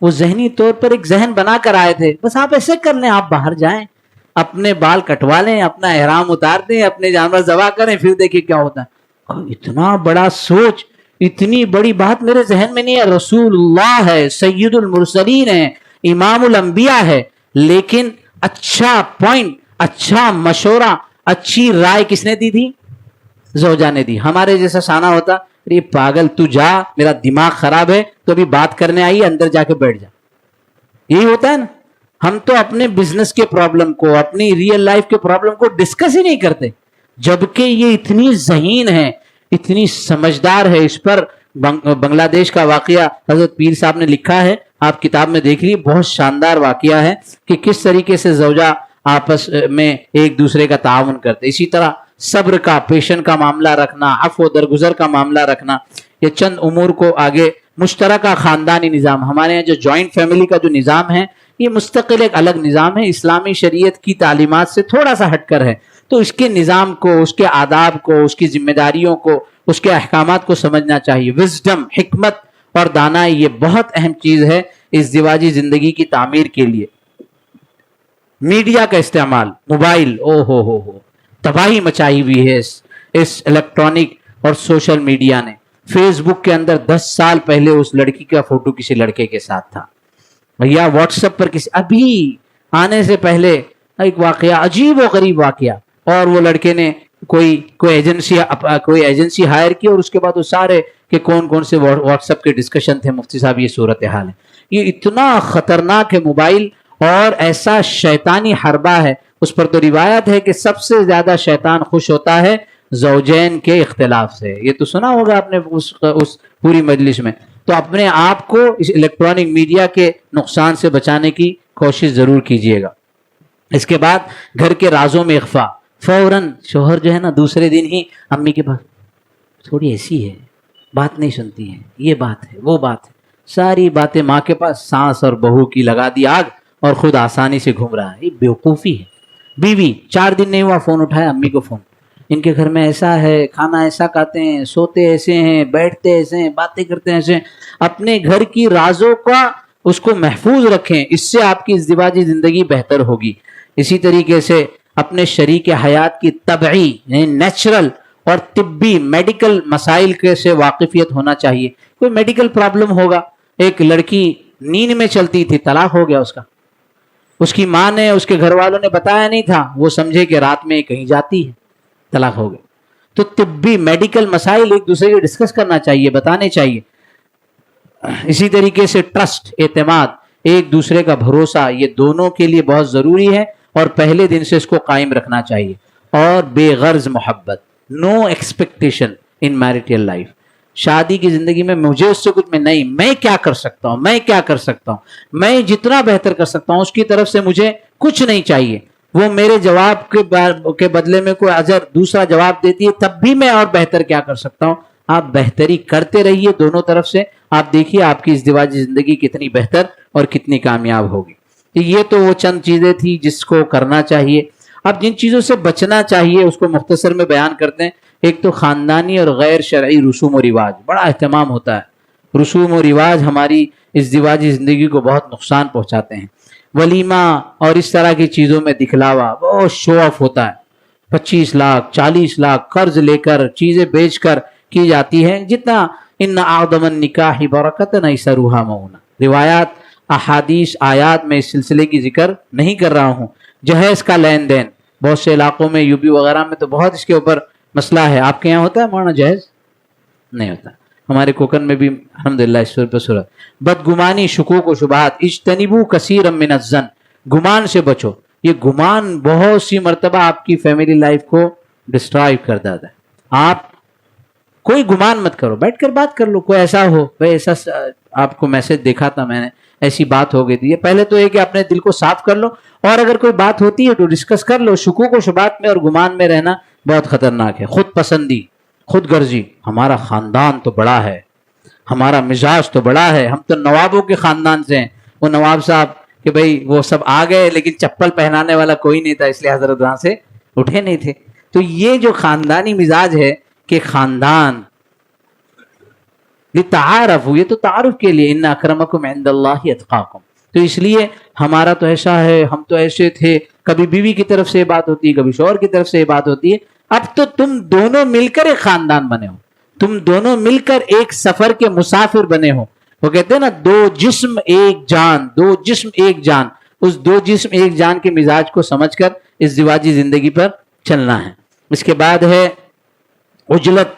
وہ ذہنی طور پر ایک ذہن بنا کر آئے تھے. بس آپ ایسے کر لیں, آپ باہر جائیں, اپنے بال کٹوا لیں, اپنا احرام اتار دیں, اپنے جانور ذبح کریں, پھر دیکھیں کیا ہوتا ہے. اتنا بڑا سوچ, اتنی بڑی بات میرے ذہن میں نہیں ہے. رسول اللہ ہے, سید المرسلین ہے, امام الانبیاء ہے, لیکن اچھا پوائنٹ, اچھا مشورہ, اچھی رائے کس نے دی تھی؟ زوجہ نے دی. ہمارے جیسا سانا ہوتا, ارے پاگل تو جا, میرا دماغ خراب ہے, تو ابھی بات کرنے آئی, اندر جا کے بیٹھ جا. یہی ہوتا ہے نا. ہم تو اپنے بزنس کے پرابلم کو, اپنی ریئل لائف کے پرابلم کو ڈسکس ہی نہیں کرتے, جبکہ یہ اتنی ذہین ہے, اتنی سمجھدار ہے. اس پر بنگلہ دیش کا واقعہ حضرت پیر صاحب نے لکھا ہے, آپ کتاب میں دیکھ لیے, بہت شاندار واقعہ ہے کہ کس طریقے سے زوجہ آپس میں ایک دوسرے کا تعاون کرتے. اسی طرح صبر کا, پیشن کا معاملہ رکھنا, عفو و درگزر کا معاملہ رکھنا, یہ چند امور کو آگے. مشترکہ خاندانی نظام, ہمارے یہاں جو جوائنٹ فیملی کا جو نظام ہے, یہ مستقل ایک الگ نظام ہے, اسلامی شریعت کی تعلیمات سے تھوڑا سا ہٹ کر ہے. تو اس کے نظام کو, اس کے آداب کو, اس کی ذمہ داریوں کو, اس کے احکامات کو سمجھنا چاہیے. وزڈم, حکمت اور دانائی, یہ بہت اہم چیز ہے ازدواجی زندگی کی تعمیر کے لیے. میڈیا کا استعمال, موبائل, او ہو تباہی مچائی ہوئی ہے اس الیکٹرانک اور سوشل میڈیا نے. فیس بک کے اندر 10 سال پہلے اس لڑکی کا فوٹو کسی لڑکے کے ساتھ تھا, یا واٹس ایپ پر کسی, ابھی آنے سے پہلے ایک واقعہ, عجیب و غریب واقعہ, اور وہ لڑکے نے کوئی ایجنسی ہائر کی, اور اس کے بعد وہ سارے کہ کون سے واٹس ایپ کے ڈسکشن تھے, مفتی صاحب یہ صورتحال ہے. یہ اتنا خطرناک ہے موبائل, اور ایسا شیطانی حربہ ہے. اس پر تو روایت ہے کہ سب سے زیادہ شیطان خوش ہوتا ہے زوجین کے اختلاف سے. یہ تو سنا ہوگا آپ نے اس پوری مجلس میں. تو اپنے آپ کو اس الیکٹرانک میڈیا کے نقصان سے بچانے کی کوشش ضرور کیجیے گا. اس کے بعد گھر کے رازوں میں اخفا. فوراً شوہر جو ہے نا دوسرے دن ہی امی کے پاس, تھوڑی ایسی ہے, بات نہیں سنتی ہے, یہ بات ہے, وہ بات ہے, ساری باتیں ماں کے پاس, ساس اور بہو کی لگا دی آگ, اور خود آسانی سے گھوم رہا ہے. یہ بیوقوفی ہے. بیوی 4 دن نہیں ہوا, فون اٹھایا, امی کو فون, ان کے گھر میں ایسا ہے, کھانا ایسا کھاتے ہیں, سوتے ایسے ہیں, بیٹھتے ایسے ہیں, باتیں کرتے ہیں ایسے ہیں. اپنے گھر کی رازوں کا اس کو محفوظ رکھیں, اس سے آپ کی ازدواجی زندگی بہتر ہوگی. اسی طریقے سے اپنے شریک حیات کی طبعی یعنی نیچرل اور طبی میڈیکل مسائل کے سے واقفیت ہونا چاہیے. کوئی میڈیکل پرابلم ہوگا, ایک لڑکی نیند میں چلتی تھی, طلاق ہو گیا اس کی ماں نے, اس کے گھر والوں نے بتایا نہیں تھا, وہ سمجھے کہ رات میں کہیں جاتی ہے, طلاق ہو گیا. تو طبی میڈیکل مسائل ایک دوسرے کو ڈسکس کرنا چاہیے, بتانے چاہیے. اسی طریقے سے ٹرسٹ, اعتماد, ایک دوسرے کا بھروسہ, یہ دونوں کے لیے بہت ضروری ہے, اور پہلے دن سے اس کو قائم رکھنا چاہیے. اور بے غرض محبت, نو ایکسپیکٹیشن ان میریٹل لائف. شادی کی زندگی میں مجھے اس سے کچھ میں نہیں, میں کیا کر سکتا ہوں, میں کیا کر سکتا ہوں, میں جتنا بہتر کر سکتا ہوں اس کی طرف سے مجھے کچھ نہیں چاہیے. وہ میرے جواب کے بدلے میں کوئی اجر دوسرا جواب دیتی ہے, تب بھی میں اور بہتر کیا کر سکتا ہوں. آپ بہتری کرتے رہیے دونوں طرف سے, آپ دیکھیے آپ کی ازدواجی زندگی کتنی بہتر اور کتنی کامیاب ہوگی. یہ تو وہ چند چیزیں تھی جس کو کرنا چاہیے. اب جن چیزوں سے بچنا چاہیے اس کو مختصر میں بیان کرتے ہیں. ایک تو خاندانی اور غیر شرعی رسوم و رواج, بڑا اہتمام ہوتا ہے. رسوم و رواج ہماری ازدواجی زندگی کو بہت نقصان پہنچاتے ہیں. ولیمہ اور اس طرح کی چیزوں میں دکھلاوا, بہت شو آف ہوتا ہے. 25 لاکھ 40 لاکھ قرض لے کر, چیزیں بیچ کر کی جاتی ہے. جتنا ان اعظم النکاح برکت نیسرھا مونا, روایات احادیث آیات میں اس سلسلے کی ذکر نہیں کر رہا ہوں. جہیز کا لین دین, بہت سے علاقوں میں یو پی وغیرہ میں تو بہت اس کے اوپر مسئلہ ہے. آپ کے یہاں ہوتا ہے مولانا جہیز؟ نہیں ہوتا. ہمارے کوکن میں بھی الحمدللہ اس پر صورت. بدگمانی, شکوک و شبہات, اجتنبوا کثیرا من الظن, گمان سے بچو. یہ گمان بہت سی مرتبہ آپ کی فیملی لائف کو ڈسٹرائیو کر دیتا ہے. آپ کوئی گمان مت کرو, بیٹھ کر بات کر لو. کوئی ایسا ہو, بھائی ایسا آپ کو میسج دیکھا تھا میں نے, ایسی بات ہو گئی تھی. یہ پہلے تو یہ کہ اپنے دل کو صاف کر لو, اور اگر کوئی بات ہوتی ہے تو ڈسکس کر لو. شکوک و شبہات میں اور گمان میں رہنا بہت خطرناک ہے. خود پسندی, خود غرضی, ہمارا خاندان تو بڑا ہے, ہمارا مزاج تو بڑا ہے, ہم تو نوابوں کے خاندان سے ہیں. وہ نواب صاحب کہ بھائی وہ سب آ گئے لیکن چپل پہنانے والا کوئی نہیں تھا, اس لیے حضرت وہاں سے اٹھے نہیں تھے. تو یہ جو خاندانی مزاج ہے کہ خاندان لتعارفوا، یہ تو تعارف کے لیے، ان اکرمکم عند اللہ اتقاکم. تو اس لیے ہمارا تو ایسا ہے، ہم تو ایسے تھے، کبھی بیوی کی طرف سے یہ بات ہوتی ہے، کبھی شوہر کی طرف سے یہ بات ہوتی ہے. اب تو تم دونوں مل کر ایک خاندان بنے ہو، تم دونوں مل کر ایک سفر کے مسافر بنے ہو. وہ کہتے ہیں نا دو جسم ایک جان، دو جسم ایک جان. اس دو جسم ایک جان کے مزاج کو سمجھ کر اس ازدواجی زندگی پر چلنا ہے. اس کے بعد ہے عجلت،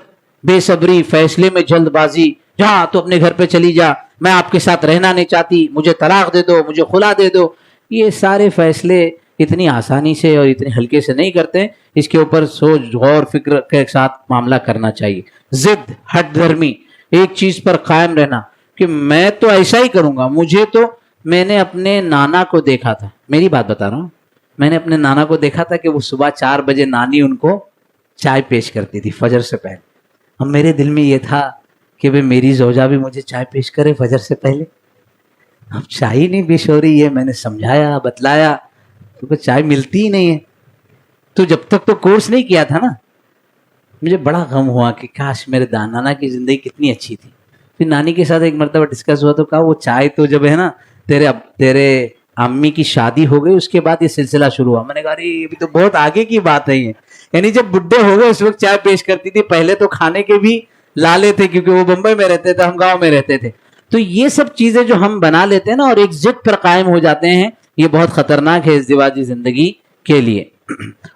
بے صبری، فیصلے میں جلد بازی. جا تو اپنے گھر پہ چلی جا، میں آپ کے ساتھ رہنا نہیں چاہتی، مجھے طلاق دے دو، مجھے خلا دے دو. یہ سارے فیصلے اتنی آسانی سے اور اتنے ہلکے سے نہیں کرتے. اس کے اوپر سوچ غور فکر کے ساتھ معاملہ کرنا چاہیے. ضد، ہٹ دھرمی، ایک چیز پر قائم رہنا کہ میں تو ایسا ہی کروں گا. مجھے تو، میں نے اپنے نانا کو دیکھا تھا، میری بات بتا رہا ہوں، میں نے اپنے نانا کو دیکھا تھا کہ وہ صبح 4 بجے نانی ان کو چائے پیش کرتی تھی فجر سے پہلے. اب میرے دل میں یہ تھا کہ بھئی میری زوجہ بھی مجھے چائے پیش کرے فجر سے پہلے. اب چائے نہیں پیش ہو رہی ہے، میں نے سمجھایا بتلایا تو چائے ملتی ہی نہیں ہے. تو جب تک تو کورس نہیں کیا تھا نا، مجھے بڑا غم ہوا کہ کاش میرے نانا کی زندگی کتنی اچھی تھی. پھر نانی کے ساتھ ایک مرتبہ ڈسکس ہوا تو کہا وہ چائے تو جب ہے نا تیرے امی کی شادی ہو گئی اس کے بعد یہ سلسلہ شروع ہوا. میں نے کہا ارے ابھی تو بہت آگے کی بات ہے یہ. یعنی جب بڈھے ہو گئے اس وقت چائے پیش کرتی تھی، پہلے تو کھانے کے بھی لالے تھے کیونکہ وہ بمبئی میں رہتے تھے، ہم گاؤں میں رہتے تھے. تو یہ سب چیزیں جو ہم بنا لیتے ہیں نا اور ایک ضد پر قائم ہو جاتے ہیں، یہ بہت خطرناک ہے ازدواجی زندگی کے لیے.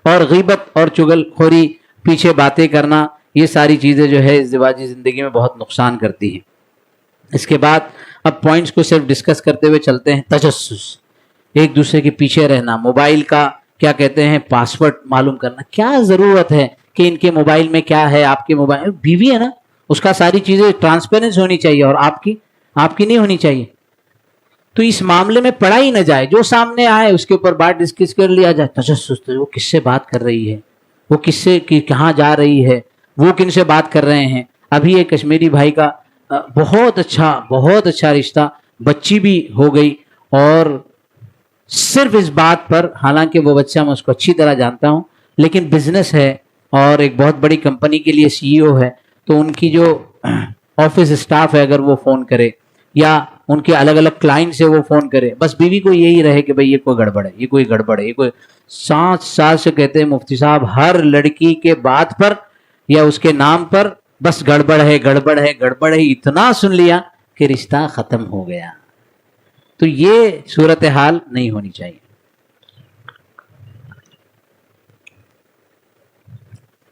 اور غیبت اور چغل خوری، پیچھے باتیں کرنا، یہ ساری چیزیں جو ہے ازدواجی زندگی میں بہت نقصان کرتی ہیں. اس کے بعد اب پوائنٹس کو صرف ڈسکس کرتے ہوئے چلتے ہیں. تجسس، ایک دوسرے کے پیچھے رہنا، موبائل کا کیا کہتے ہیں پاسورڈ معلوم کرنا. کیا ضرورت ہے کہ ان کے موبائل میں کیا ہے، آپ کے موبائل بیوی ہے نا اس کا ساری چیزیں ٹرانسپیرنس ہونی چاہیے اور آپ کی نہیں ہونی چاہیے. تو اس معاملے میں پڑھا ہی نہ جائے، جو سامنے آئے اس کے اوپر بات ڈسکس کر لیا جائے. تجسس، تو وہ کس سے بات کر رہی ہے، وہ کس سے کہاں جا رہی ہے، وہ کن سے بات کر رہے ہیں. ابھی ایک کشمیری بھائی کا بہت اچھا رشتہ، بچی بھی ہو گئی، اور صرف اس بات پر، حالانکہ وہ بچہ میں اس کو اچھی طرح جانتا ہوں، لیکن بزنس ہے اور ایک بہت بڑی کمپنی کے لیے CEO ہے. تو ان کی جو آفس اسٹاف ہے اگر وہ فون کرے یا ان کے الگ الگ کلائنٹ سے وہ فون کرے، بس بیوی کو یہی رہے کہ بھئی یہ کوئی گڑبڑ ہے، یہ کوئی گڑبڑ ہے، یہ کوئی 7 سال سے کہتے ہیں مفتی صاحب ہر لڑکی کے بات پر یا اس کے نام پر بس گڑبڑ ہے گڑبڑ ہے گڑبڑ ہے، اتنا سن لیا کہ رشتہ ختم ہو گیا. تو یہ صورتحال نہیں ہونی چاہیے.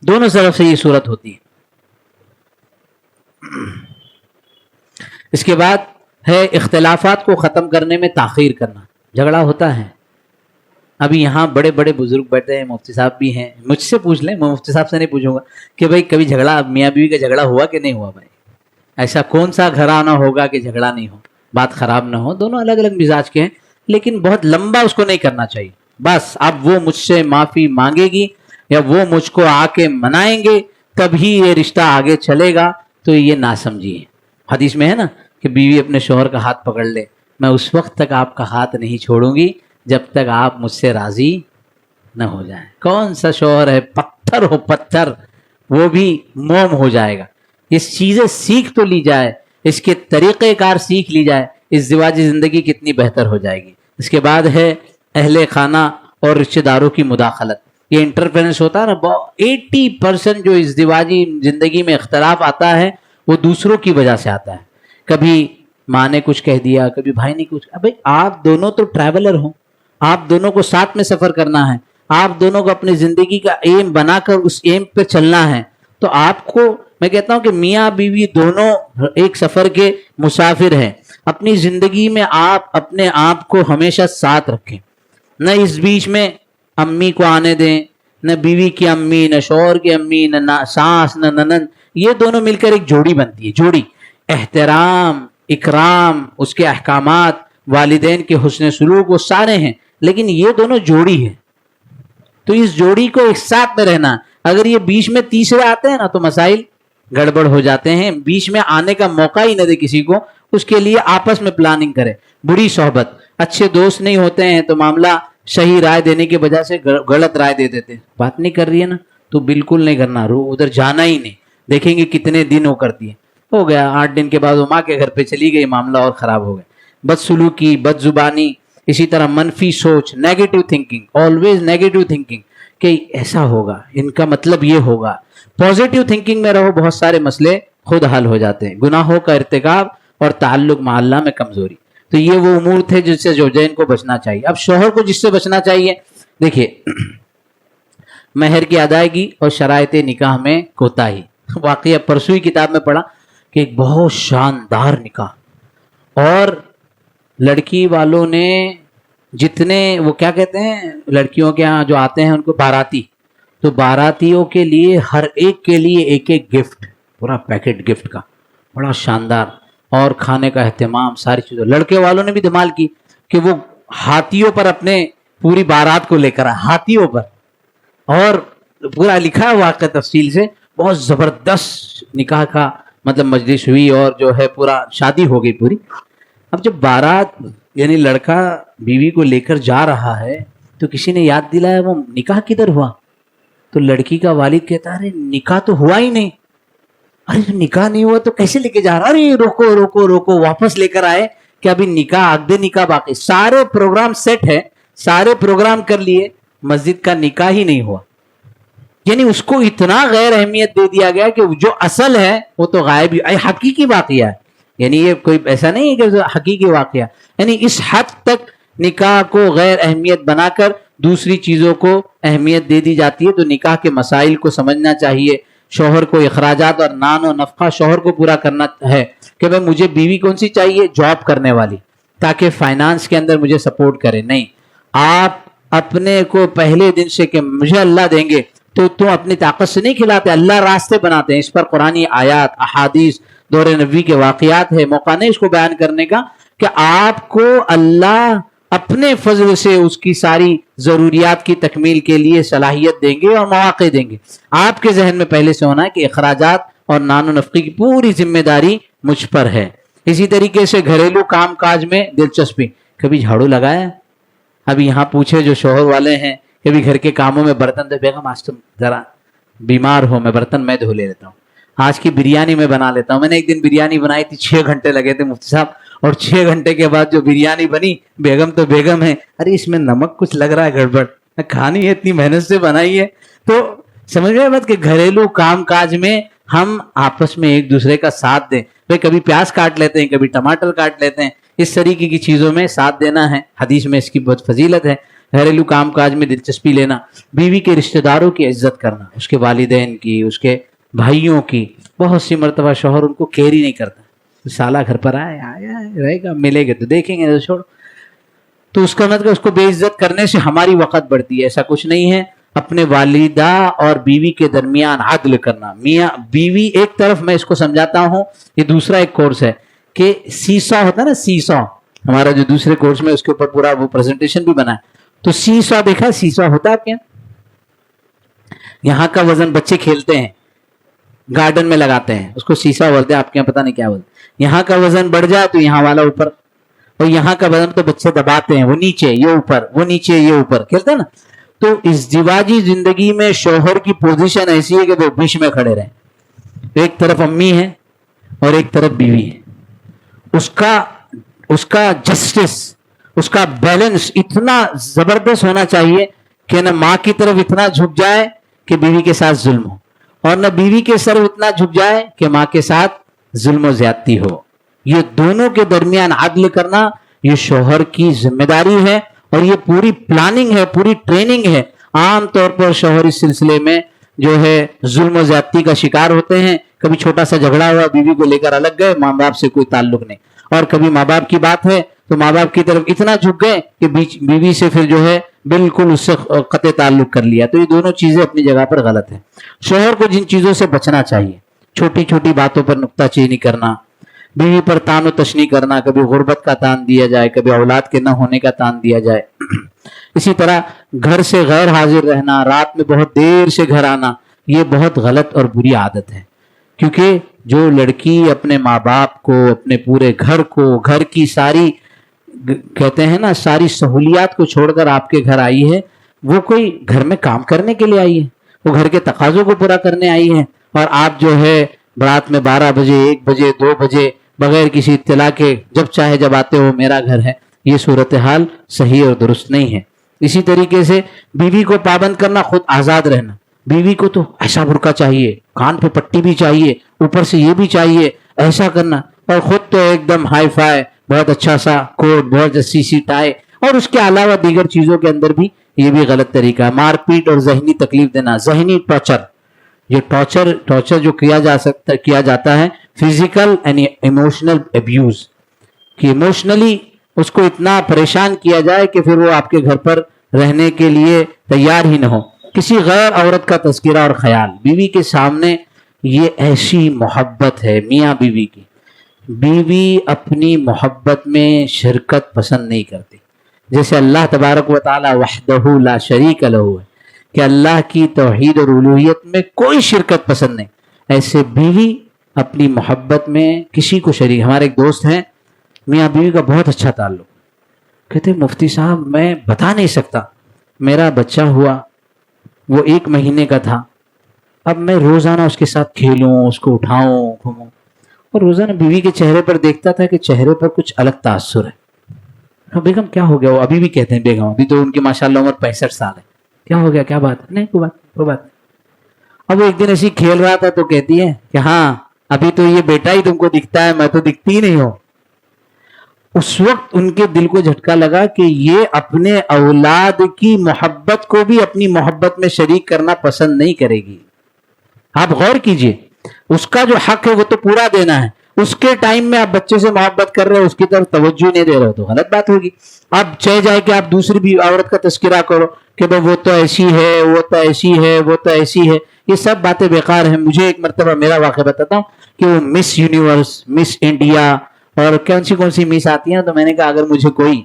دونوں طرف سے یہ صورت ہوتی ہے. اس کے بعد ہے اختلافات کو ختم کرنے میں تاخیر کرنا. جھگڑا ہوتا ہے، ابھی یہاں بڑے بڑے بزرگ بیٹھے ہیں، مفتی صاحب بھی ہیں، مجھ سے پوچھ لیں، میں مفتی صاحب سے نہیں پوچھوں گا کہ بھائی کبھی جھگڑا میاں بیوی کا جھگڑا ہوا کہ نہیں ہوا. بھائی ایسا کون سا گھرانہ ہوگا کہ جھگڑا نہیں ہو، بات خراب نہ ہو. دونوں الگ الگ مزاج کے ہیں، لیکن بہت لمبا اس کو نہیں کرنا چاہیے. بس اب وہ مجھ سے معافی مانگے گی یا وہ مجھ کو آ کے منائیں گے تبھی یہ رشتہ آگے چلے گا. تو یہ نہ سمجھیے. حدیث میں ہے نا کہ بیوی اپنے شوہر کا ہاتھ پکڑ لے، میں اس وقت تک آپ کا ہاتھ نہیں چھوڑوں گی جب تک آپ مجھ سے راضی نہ ہو جائیں. کون سا شوہر ہے، پتھر ہو پتھر، وہ بھی موم ہو جائے گا. اس چیزیں سیکھ تو لی جائے، اس کے طریقہ کار سیکھ لی جائے، ازدواجی زندگی کتنی بہتر ہو جائے گی. اس کے بعد ہے اہل خانہ اور رشتہ داروں کی مداخلت. یہ انٹرفیرنس ہوتا ہے نا، 80% جو ازدواجی زندگی میں اختلاف آتا ہے وہ دوسروں کی وجہ سے آتا ہے. کبھی ماں نے کچھ کہہ دیا، کبھی بھائی نے کچھ. ابھی آپ دونوں تو ٹریولر ہوں، آپ دونوں کو ساتھ میں سفر کرنا ہے، آپ دونوں کو اپنی زندگی کا ایم بنا کر اس ایم پہ چلنا ہے. تو آپ کو میں کہتا ہوں کہ میاں بیوی دونوں ایک سفر کے مسافر ہیں. اپنی زندگی میں آپ اپنے آپ کو ہمیشہ ساتھ رکھیں، نہ اس بیچ میں امی کو آنے دیں، نہ بیوی کی امی، نہ شوہر کی امی، نہ ساس، نہ ننند. یہ دونوں مل کر ایک جوڑی بنتی ہے. جوڑی احترام، اکرام، اس کے احکامات، والدین کے حسن سلوک وہ سارے ہیں، لیکن یہ دونوں جوڑی ہے. تو اس جوڑی کو ایک ساتھ میں رہنا. اگر یہ بیچ میں تیسرے آتے ہیں نا تو مسائل گڑبڑ ہو جاتے ہیں. بیچ میں آنے کا موقع ہی نہ دے کسی کو. اس کے لیے آپس میں پلاننگ کرے. بری صحبت، اچھے دوست نہیں ہوتے ہیں تو معاملہ صحیح رائے دینے کی وجہ سے غلط رائے دے دیتے ہیں. بات نہیں کر رہی ہے نا تو بالکل نہیں کرنا، ادھر جانا ہی نہیں. دیکھیں گے کتنے دن وہ کرتی ہے. ہو گیا 8 دن کے بعد وہ ماں کے گھر پہ چلی گئی, معاملہ اور خراب ہو گیا. بدسلوکی, بد زبانی, اسی طرح منفی سوچ, negative thinking, always negative thinking کہ ایسا ہوگا, ان کا مطلب یہ ہوگا. پازیٹیو تھنکنگ میں رہو, بہت سارے مسئلے خود حل ہو جاتے ہیں. گناہوں کا ارتکاب اور تعلق مع اللہ میں کمزوری. تو یہ وہ امور تھے جس سے زوجین کو بچنا چاہیے. اب شوہر کو جس سے بچنا چاہیے, دیکھیے, مہر کی ادائیگی اور شرائط نکاح میں کوتاہی. واقعہ پرسوئی کتاب میں پڑھا کہ ایک بہت شاندار نکاح, اور لڑکی والوں نے جتنے وہ کیا کہتے ہیں لڑکیوں کے ہاں جو آتے ہیں ان کو باراتی, تو باراتیوں کے لیے ہر ایک کے لیے ایک ایک گفٹ, پورا پیکٹ گفٹ کا بڑا شاندار, اور کھانے کا اہتمام, ساری چیزیں. لڑکے والوں نے بھی دھمال کی کہ وہ ہاتھیوں پر اپنے پوری بارات کو لے کر آئے, ہاتھیوں پر, اور پورا لکھا ہے واقعہ تفصیل سے. بہت زبردست نکاح کا مطلب مجلس ہوئی, اور جو ہے پورا شادی ہو گئی پوری. اب جب بارات یعنی لڑکا بیوی کو لے کر جا رہا ہے تو کسی نے یاد دلایا وہ نکاح کدھر ہوا, تو لڑکی کا والد کہتا ہے ارے نکاح تو ہوا ہی نہیں. ارے نکاح نہیں ہوا تو کیسے لے کے جا رہا, ارے روکو روکو روکو, واپس لے کر آئے کہ ابھی نکاح عقد نکاح باقی, سارے پروگرام سیٹ ہے, سارے پروگرام کر لیے, مسجد کا نکاح ہی نہیں ہوا. یعنی اس کو اتنا غیر اہمیت دے دیا گیا کہ جو اصل ہے وہ تو غائب ہی, حقیقی واقعہ ہے. یعنی یہ کوئی ایسا نہیں ہے کہ حقیقی واقعہ, یعنی اس حد تک نکاح کو غیر اہمیت بنا کر دوسری چیزوں کو اہمیت دے دی جاتی ہے. تو نکاح کے مسائل کو سمجھنا چاہیے. شوہر کو اخراجات اور نان و نفقہ شوہر کو پورا کرنا ہے کہ بھائی مجھے بیوی کون سی چاہیے, جاب کرنے والی, تاکہ فائنانس کے اندر مجھے سپورٹ کرے. نہیں, آپ اپنے کو پہلے دن سے کہ مجھے اللہ دیں گے تو تم اپنی طاقت سے نہیں کھلاتے, اللہ راستے بناتے ہیں. اس پر قرآنی آیات, احادیث, دور نبوی کے واقعات ہے. موقع نہیں اس کو بیان کرنے کا کہ آپ کو اللہ اپنے فضل سے اس کی ساری ضروریات کی تکمیل کے لیے صلاحیت دیں گے اور مواقع دیں گے. آپ کے ذہن میں پہلے سے ہونا ہے کہ اخراجات اور نان و نفقے کی پوری ذمہ داری مجھ پر ہے. اسی طریقے سے گھریلو کام کاج میں دلچسپی, کبھی جھاڑو لگایا, ابھی یہاں پوچھے جو شوہر والے ہیں کبھی گھر کے کاموں میں برتن دے, بیگم آج تم ذرا بیمار ہو, میں برتن میں دھو لے لیتا ہوں, آج کی بریانی میں بنا لیتا ہوں. میں نے ایک دن بریانی بنائی تھی, 6 گھنٹے لگے تھے مفتی صاحب, اور 6 گھنٹے کے بعد جو بریانی بنی, بیگم تو بیگم ہے, ارے اس میں نمک کچھ لگ رہا ہے گڑبڑ, کھانی ہے اتنی محنت سے بنائی ہے. تو سمجھ گئے بات کہ گھریلو کام کاج میں ہم آپس میں ایک دوسرے کا ساتھ دیں. بھائی کبھی پیاز کاٹ لیتے ہیں, کبھی ٹماٹر کاٹ لیتے ہیں, اس طریقے کی چیزوں میں ساتھ دینا ہے. حدیث میں اس کی بہت فضیلت ہے. گھریلو کام کاج میں دلچسپی لینا, بیوی کے رشتہ داروں کی عزت کرنا, اس کے والدین کی, اس کے بھائیوں کی. بہت سی مرتبہ شوہر ان کو کیئر ہی نہیں کرتا, سالہ گھر پر آیا رہے گا, ملے گے تو دیکھیں گے, چھوڑ. تو اس کا مطلب اس کو بے عزت کرنے سے ہماری وقت بڑھتی ہے. ایسا کچھ نہیں ہے. اپنے والدہ اور بیوی کے درمیان عدل کرنا, میاں بیوی ایک طرف, میں اس کو سمجھاتا ہوں, یہ دوسرا ایک کورس ہے کہ سیسا ہوتا ہے نا, سیسا ہمارا جو دوسرے کورس میں اس کے اوپر پورا وہ پریزنٹیشن بھی بنا ہے. تو سیسا دیکھا, سیسا ہوتا ہے آپ کے یہاں کا وزن بچے کھیلتے ہیں, گارڈن میں لگاتے ہیں, اس کو سیسا بولتے ہیں, آپ کے یہاں پتہ نہیں کیا بولتے. یہاں کا وزن بڑھ جائے تو یہاں والا اوپر, اور یہاں کا وزن تو بچے دباتے ہیں, وہ نیچے یہ اوپر, وہ نیچے یہ اوپر کھیلتے ہیں نا. تو ازدواجی زندگی میں شوہر کی پوزیشن ایسی ہے کہ وہ بیچ میں کھڑے رہیں. ایک طرف امی ہے اور ایک طرف بیوی ہے. اس کا جسٹس, اس کا بیلنس اتنا زبردست ہونا چاہیے کہ نہ ماں کی طرف اتنا جھک جائے کہ بیوی کے ساتھ ظلم ہو, اور نہ بیوی کے سر اتنا جھک جائے کہ ماں کے ساتھ ظلم و زیادتی ہو. یہ دونوں کے درمیان عدل کرنا یہ شوہر کی ذمہ داری ہے, اور یہ پوری پلاننگ ہے, پوری ٹریننگ ہے. عام طور پر شوہر اس سلسلے میں جو ہے ظلم و زیادتی کا شکار ہوتے ہیں. کبھی چھوٹا سا جھگڑا ہوا, بیوی کو لے کر الگ گئے, ماں باپ سے کوئی تعلق نہیں, اور کبھی ماں باپ کی بات ہے تو ماں باپ کی طرف اتنا جھک گئے کہ بیوی سے پھر جو ہے بالکل اس سے قطع تعلق کر لیا. تو یہ دونوں چیزیں اپنی جگہ پر غلط ہیں. شوہر کو جن چیزوں سے بچنا چاہیے, چھوٹی چھوٹی باتوں پر نکتہ چینی کرنا, بیوی پر تان و تشنی کرنا, کبھی غربت کا تان دیا جائے, کبھی اولاد کے نہ ہونے کا تان دیا جائے. اسی طرح گھر سے غیر حاضر رہنا, رات میں بہت دیر سے گھر آنا, یہ بہت غلط اور بری عادت ہے. کیونکہ جو لڑکی اپنے ماں باپ کو, اپنے پورے گھر کو, گھر کی ساری کہتے ہیں نا ساری سہولیات کو چھوڑ کر آپ کے گھر آئی ہے, وہ کوئی گھر میں کام کرنے کے لیے آئی ہے, وہ گھر کے تقاضوں کو پورا کرنے آئی ہے, اور آپ جو ہے رات میں 12 بجے 1 بجے 2 بجے بغیر کسی اطلاع کے جب چاہے جب آتے ہو میرا گھر ہے، یہ صورتحال صحیح اور درست نہیں ہے۔ اسی طریقے سے بیوی کو پابند کرنا، خود آزاد رہنا۔ بیوی کو تو ایسا برقع چاہیے، کان پہ پٹی بھی چاہیے، اوپر سے یہ بھی چاہیے، ایسا کرنا، اور خود تو ایک دم ہائی فائی، بہت اچھا سا کوٹ، بہت اچھی سی ٹائی، اور اس کے علاوہ دیگر چیزوں کے اندر بھی یہ بھی غلط طریقہ ہے۔ مار پیٹ اور ذہنی تکلیف دینا، ذہنی ٹارچر، یہ ٹارچر جو کیا جاتا ہے، فزیکل اینڈ ایموشنل ابیوز، کہ ایموشنلی اس کو اتنا پریشان کیا جائے کہ پھر وہ آپ کے گھر پر رہنے کے لیے تیار ہی نہ ہو۔ کسی غیر عورت کا تذکرہ اور خیال بیوی کے سامنے، یہ ایسی محبت ہے میاں بیوی کی، بیوی اپنی محبت میں شرکت پسند نہیں کرتی، جیسے اللہ تبارک و تعالی وحدہ لا شریک لہ ہے کہ اللہ کی توحید اور الوہیت میں کوئی شرکت پسند نہیں، ایسے بیوی اپنی محبت میں کسی کو شریک۔ ہمارے ایک دوست ہیں، میاں بیوی کا بہت اچھا تعلق، کہتے مفتی صاحب میں بتا نہیں سکتا، میرا بچہ ہوا وہ 1 مہینے کا تھا، اب میں روزانہ اس کے ساتھ کھیلوں، اس کو اٹھاؤں گھوموں، اور روزانہ بیوی کے چہرے پر دیکھتا تھا کہ چہرے پر کچھ الگ تاثر ہے۔ بیگم کیا ہو گیا؟ وہ ابھی بھی کہتے ہیں بیگم، ابھی تو ان کی ماشاءاللہ عمر 65 سال ہے، کیا ہو گیا، کیا بات ہے؟ نہیں کوئی بات نہیں۔ اب وہ ایک دن ایسے کھیل رہا تھا تو کہتی ہے کہ ہاں ابھی تو یہ بیٹا ہی تم کو دکھتا ہے، میں تو دکھتی ہی نہیں ہوں۔ اس وقت ان کے دل کو جھٹکا لگا کہ یہ اپنے اولاد کی محبت کو بھی اپنی محبت میں شریک کرنا پسند نہیں کرے گی۔ آپ غور کیجئے، اس کا جو حق ہے وہ تو پورا دینا ہے، اس کے ٹائم میں آپ بچے سے محبت کر رہے ہو، اس کی طرف توجہ نہیں دے رہے ہو تو غلط بات ہوگی۔ اب چاہے جائے کہ آپ دوسری بھی عورت کا تذکرہ کرو کہ بھائی وہ تو ایسی ہے، وہ تو ایسی ہے، وہ تو ایسی ہے، یہ سب باتیں بیکار ہیں۔ مجھے ایک مرتبہ میرا واقعہ بتاتا ہوں کہ وہ مس یونیورس، مس انڈیا اور کون سی مس آتی ہیں، تو میں نے کہا اگر مجھے کوئی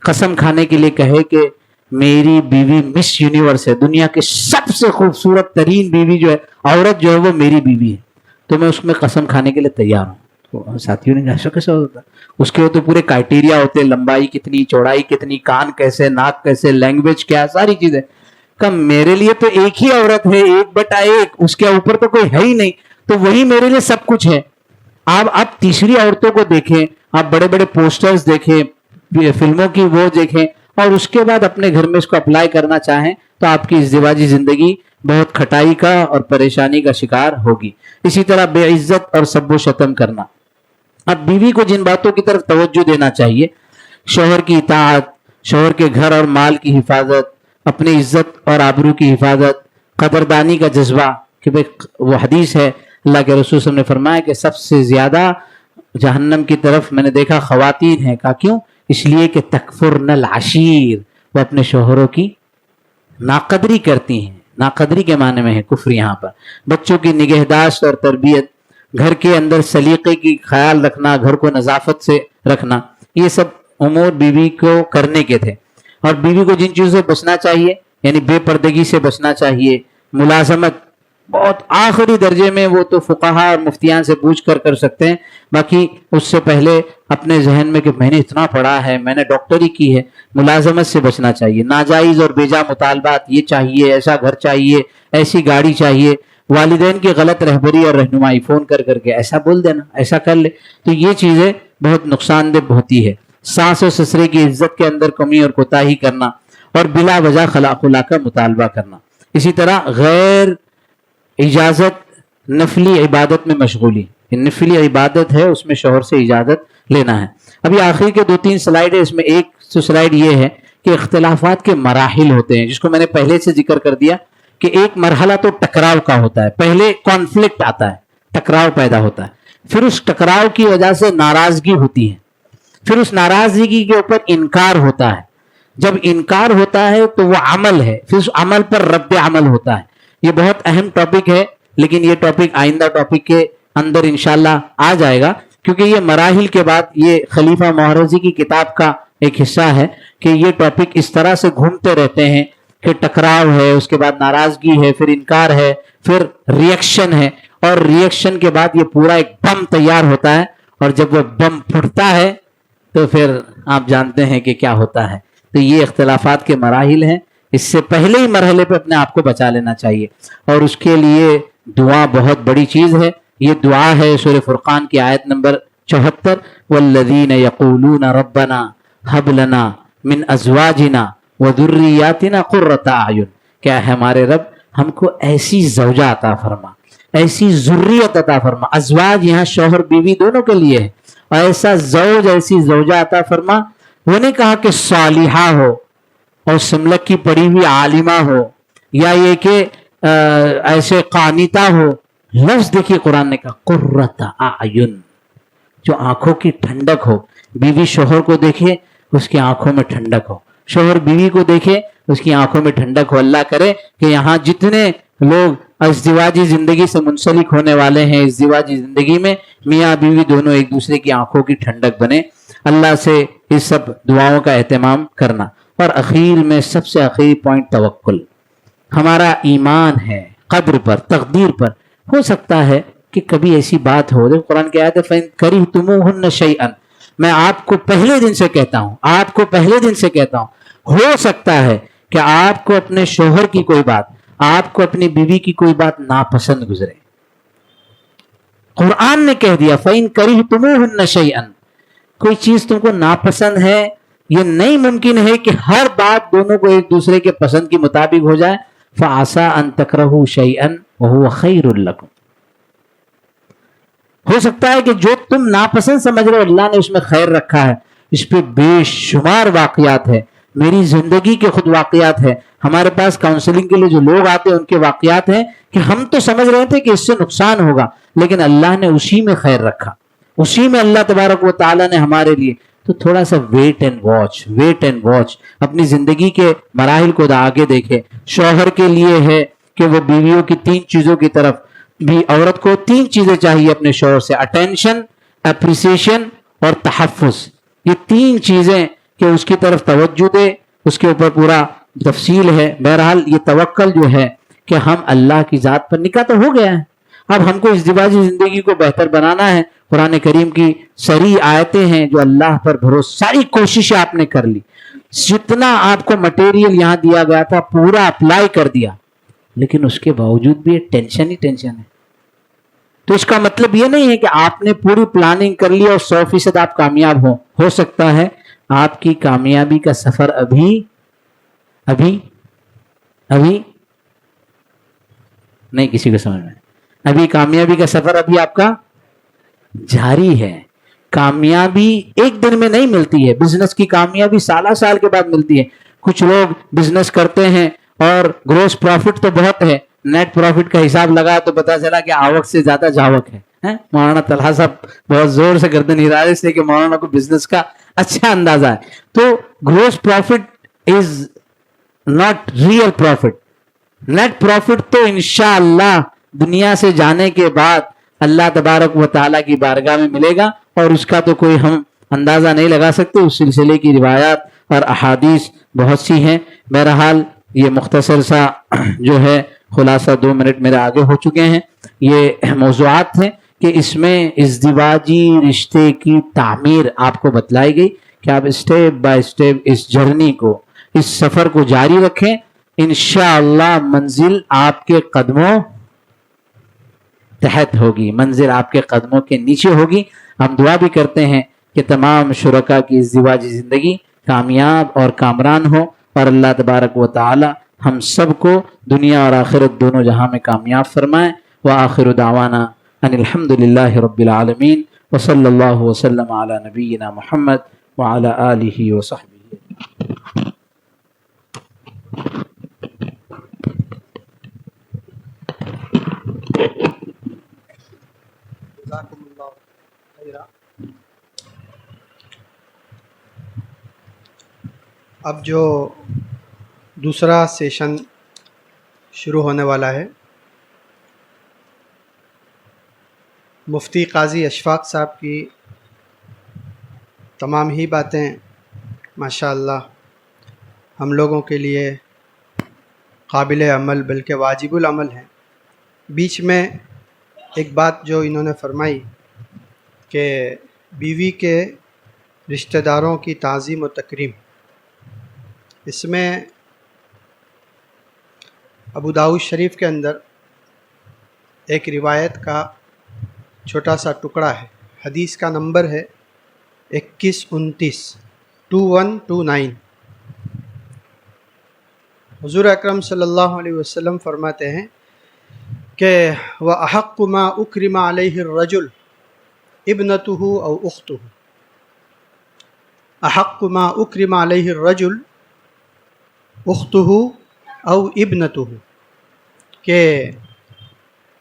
قسم کھانے کے لیے کہے کہ میری بیوی مس یونیورس ہے، دنیا کے سب سے خوبصورت ترین بیوی جو ہے، عورت جو ہے وہ میری بیوی ہے، تو میں اس میں قسم کھانے کے لیے تیار ہوں۔ تو ساتھیوں نے کہا ایسا کیسا ہوتا؟ اس کے تو پورے کرائٹیریا ہوتے، لمبائی کتنی، چوڑائی کتنی، کان کیسے، ناک کیسے، لینگویج کیا، ساری چیزیں۔ کم میرے لیے تو ایک ہی عورت ہے، 1/1، اس کے اوپر تو کوئی ہے ہی نہیں، تو وہی میرے لیے سب کچھ ہے۔ آپ تیسری عورتوں کو دیکھیں، آپ بڑے بڑے پوسٹرز دیکھیں، فلموں کی وہ دیکھیں، اور اس کے بعد اپنے گھر میں اس کو اپلائی کرنا چاہیں تو آپ کی ازدواجی زندگی بہت کھٹائی کا اور پریشانی کا شکار ہوگی۔ اسی طرح بے عزت اور سب و شتم کرنا۔ اب بیوی کو جن باتوں کی طرف توجہ دینا چاہیے، شوہر کی اطاعت، شوہر کے گھر اور مال کی حفاظت، اپنی عزت اور آبرو کی حفاظت، قدردانی کا جذبہ، کہ وہ حدیث ہے اللہ کے رسول صلی اللہ علیہ وسلم نے فرمایا کہ سب سے زیادہ جہنم کی طرف میں نے دیکھا خواتین ہیں۔ کہا کیوں؟ اس لیے کہ تکفرن العشیر، وہ اپنے شوہروں کی ناقدری کرتی ہیں۔ ناقدری کے معنی میں ہے کفر یہاں پر۔ بچوں کی نگہداشت اور تربیت، گھر کے اندر سلیقے کی خیال رکھنا، گھر کو نظافت سے رکھنا، یہ سب امور بیوی کو کرنے کے تھے۔ اور بیوی کو جن چیزوں سے بچنا چاہیے، یعنی بے پردگی سے بچنا چاہیے، ملازمت بہت آخری درجے میں وہ تو فقہا اور مفتیان سے پوچھ کر سکتے ہیں، باقی اس سے پہلے اپنے ذہن میں کہ میں نے اتنا پڑھا ہے، میں نے ڈاکٹری کی ہے، ملازمت سے بچنا چاہیے۔ ناجائز اور بیجا مطالبات، یہ چاہیے، ایسا گھر چاہیے، ایسی گاڑی چاہیے، والدین کی غلط رہبری اور رہنمائی، فون کر کے ایسا بول دینا، ایسا کر لے، تو یہ چیزیں بہت نقصان دہ ہوتی ہے۔ ساس و سسرے کی عزت کے اندر کمی اور کوتاہی کرنا، اور بلا وجہ خلا کا مطالبہ کرنا۔ اسی طرح غیر اجازت نفلی عبادت میں مشغولی، نفلی عبادت ہے اس میں شوہر سے اجازت لینا ہے۔ ابھی آخری کے 2-3 سلائیڈ ہے، اس میں ایک سلائیڈ یہ ہے کہ اختلافات کے مراحل ہوتے ہیں، جس کو میں نے پہلے سے ذکر کر دیا کہ ایک مرحلہ تو ٹکراؤ کا ہوتا ہے، پہلے کانفلکٹ آتا ہے، ٹکراؤ پیدا ہوتا ہے، پھر اس ٹکراؤ کی وجہ سے ناراضگی ہوتی ہے، پھر اس ناراضگی کے اوپر انکار ہوتا ہے، جب انکار ہوتا ہے تو وہ عمل ہے، پھر اس عمل پر رد عمل ہوتا ہے۔ یہ بہت اہم ٹاپک ہے، لیکن یہ ٹاپک آئندہ ٹاپک کے اندر انشاءاللہ آ جائے گا، کیونکہ یہ مراحل کے بعد یہ خلیفہ محرزی کی کتاب کا ایک حصہ ہے کہ یہ ٹاپک اس طرح سے گھومتے رہتے ہیں کہ ٹکراؤ ہے، اس کے بعد ناراضگی ہے، پھر انکار ہے، پھر ریئیکشن ہے، اور ریئیکشن کے بعد یہ پورا ایک بم تیار ہوتا ہے، اور جب وہ بم پھٹتا ہے تو پھر آپ جانتے ہیں کہ کیا ہوتا ہے۔ تو یہ اختلافات کے مراحل ہیں، اس سے پہلے ہی مرحلے پہ اپنے آپ کو بچا لینا چاہیے، اور اس کے لیے دعا بہت بڑی چیز ہے۔ یہ دعا ہے سورہ فرقان کی آیت نمبر 74، والذین یقولون ربنا ہب لنا من ازواجنا وذریاتنا قرۃ اعین، کیا ہے ہمارے رب ہم کو ایسی زوجہ عطا فرما، ایسی ذریت عطا فرما. ازواج یہاں شوہر بیوی دونوں کے لیے ہے، اور ایسا زوج، ایسی زوجہ عطا فرما. وہ نہیں کہا کہ صالحہ ہو اور سملک کی پڑھی ہوئی عالمہ ہو، یا یہ کہ ایسے قانتہ ہو. لفظ دیکھیے قرآن نے کہا قرۃ اعین، جو آنکھوں کی ٹھنڈک ہو. بیوی شوہر کو دیکھے اس کی آنکھوں میں ٹھنڈک ہو، شوہر بیوی کو دیکھے اس کی آنکھوں میں ٹھنڈک ہو. اللہ کرے کہ یہاں جتنے لوگ ازدواجی زندگی سے منسلک ہونے والے ہیں، ازدواجی زندگی میں میاں بیوی دونوں ایک دوسرے کی آنکھوں کی ٹھنڈک بنے. اللہ سے اس سب دعاؤں کا اہتمام کرنا. اور اخیر میں سب سے آخری پوائنٹ توکل. ہمارا ایمان ہے قدر پر، تقدیر پر. ہو سکتا ہے کہ کبھی ایسی بات ہو، دیکھو قرآن کی آیت ہے فَإِن كَرِهْتُمُوهُنَّ شَيْئًا. میں آپ کو پہلے دن سے کہتا ہوں، آپ کو پہلے دن سے کہتا ہوں، ہو سکتا ہے کہ آپ کو اپنے شوہر کی کوئی بات، آپ کو اپنی بیوی کی کوئی بات ناپسند گزرے. قرآن نے کہہ دیا فَإِن كَرِهْتُمُوهُنَّ شَيْئًا، کوئی چیز تم کو ناپسند ہے. یہ نہیں ممکن ہے کہ ہر بات دونوں کو ایک دوسرے کے پسند کے مطابق ہو جائے. فَعَسَىٰ أَن تَكْرَهُوا شَيْئًا وَهُوَ خَيْرٌ لَكُمْ. ہو سکتا ہے کہ جو تم ناپسند سمجھ رہے ہو اللہ نے اس میں خیر رکھا ہے. اس پہ بے شمار واقعات ہے، میری زندگی کے خود واقعات ہے. ہمارے پاس کاؤنسلنگ کے لیے جو لوگ آتے ہیں ان کے واقعات ہیں کہ ہم تو سمجھ رہے تھے کہ اس سے نقصان ہوگا، لیکن اللہ نے اسی میں خیر رکھا. اسی میں اللہ تبارک و تعالیٰ نے ہمارے لیے. تو تھوڑا سا ویٹ اینڈ واچ اپنی زندگی کے مراحل کو آگے دیکھے. شوہر کے لیے ہے کہ وہ بیویوں کی 3 چیزوں کی طرف بھی، عورت کو 3 چیزیں چاہیے اپنے شوہر سے: اٹینشن، اپریسیشن اور تحفظ. یہ 3 چیزیں کہ اس کی طرف توجہ دے، اس کے اوپر پورا تفصیل ہے. بہرحال یہ توکل جو ہے کہ ہم اللہ کی ذات پر، نکاح تو ہو گیا ہے، اب ہم کو ازدواجی زندگی کو بہتر بنانا ہے. قرآن کریم کی صریح آیتیں ہیں جو اللہ پر بھروسہ، ساری کوششیں آپ نے کر لی، جتنا آپ کو مٹیریل یہاں دیا گیا تھا پورا اپلائی کر دیا، لیکن اس کے باوجود بھی ٹینشن ہی ٹینشن ہے. تو اس کا مطلب یہ نہیں ہے کہ آپ نے پوری پلاننگ کر لی اور 100% آپ کامیاب ہو سکتا ہے آپ کی کامیابی کا سفر ابھی نہیں کسی کو سمجھ میں، ابھی کامیابی کا سفر ابھی آپ کا جاری ہے. کامیابی ایک دن میں نہیں ملتی ہے، بزنس کی کامیابی سالہ سال کے بعد ملتی ہے. کچھ لوگ بزنس کرتے ہیں اور گروس پروفٹ تو بہت ہے، نیٹ پروفٹ کا حساب لگا تو پتا چلا کہ آوک سے زیادہ جاوک ہے. مولانا طلحہ صاحب بہت زور سے گردن ہلا سے کہ مولانا کو بزنس کا اچھا اندازہ ہے. تو gross profit is not real profit. Net profit تو انشاءاللہ دنیا سے جانے کے بعد اللہ تبارک و تعالیٰ کی بارگاہ میں ملے گا، اور اس کا تو کوئی ہم اندازہ نہیں لگا سکتے. اس سلسلے کی روایات اور احادیث بہت سی ہیں. بہرحال یہ مختصر سا جو ہے خلاصہ 2 منٹ میرے آگے ہو چکے ہیں. یہ موضوعات تھے کہ اس میں ازدواجی رشتے کی تعمیر آپ کو بتلائی گئی کہ آپ اسٹیپ بائی اسٹیپ اس جرنی کو، اس سفر کو جاری رکھیں. انشاءاللہ منزل آپ کے قدموں تحت ہوگی، منزل آپ کے قدموں کے نیچے ہوگی. ہم دعا بھی کرتے ہیں کہ تمام شرکاء کی ازدواجی زندگی کامیاب اور کامران ہو، اور اللہ تبارک و تعالی ہم سب کو دنیا اور آخرت دونوں جہاں میں کامیاب فرمائے. وآخر دعوانا ان الحمد للہ رب العالمین وصلی اللہ وسلم علی نبینا محمد وعلی آلہ وصحبہ. اب جو دوسرا سیشن شروع ہونے والا ہے، مفتی قاضی اشفاق صاحب کی تمام ہی باتیں ماشاءاللہ ہم لوگوں کے لیے قابل عمل بلکہ واجب العمل ہیں. بیچ میں ایک بات جو انہوں نے فرمائی کہ بیوی کے رشتہ داروں کی تعظیم و تکریم، اس میں ابو داؤد شریف کے اندر ایک روایت کا چھوٹا سا ٹکڑا ہے. حدیث کا نمبر ہے 2129. حضور اکرم صلی اللہ علیہ وسلم فرماتے ہیں کہ وَأَحَقُّ مَا أُكْرِمَ عَلَيْهِ الرَّجُلُ ابْنَتُهُ أَوْ أُخْتُهُ. أَحَقُّ مَا أُكْرِمَ عَلَيْهِ الرَّجُلُ أُخْتُهُ أَوْ ابْنَتُهُ، کہ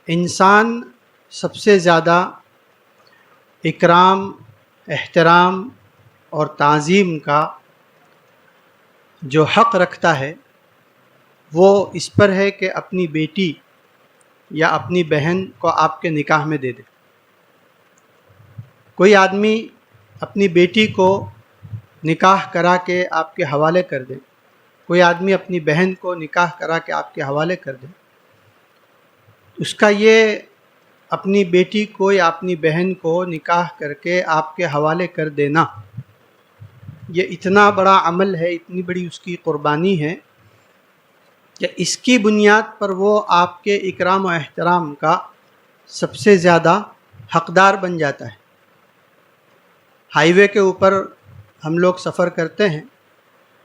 انسان سب سے زیادہ اکرام، احترام اور تعظیم کا جو حق رکھتا ہے وہ اس پر ہے کہ اپنی بیٹی یا اپنی بہن کو آپ کے نکاح میں دے دے. کوئی آدمی اپنی بیٹی کو نکاح کرا کے آپ کے حوالے کر دے، کوئی آدمی اپنی بہن کو نکاح کرا کے آپ کے حوالے کر دے، اس کا یہ اپنی بیٹی کو یا اپنی بہن کو نکاح کر کے آپ کے حوالے کر دینا، یہ اتنا بڑا عمل ہے، اتنی بڑی اس کی قربانی ہے کہ اس کی بنیاد پر وہ آپ کے اکرام و احترام کا سب سے زیادہ حقدار بن جاتا ہے. ہائی وے کے اوپر ہم لوگ سفر کرتے ہیں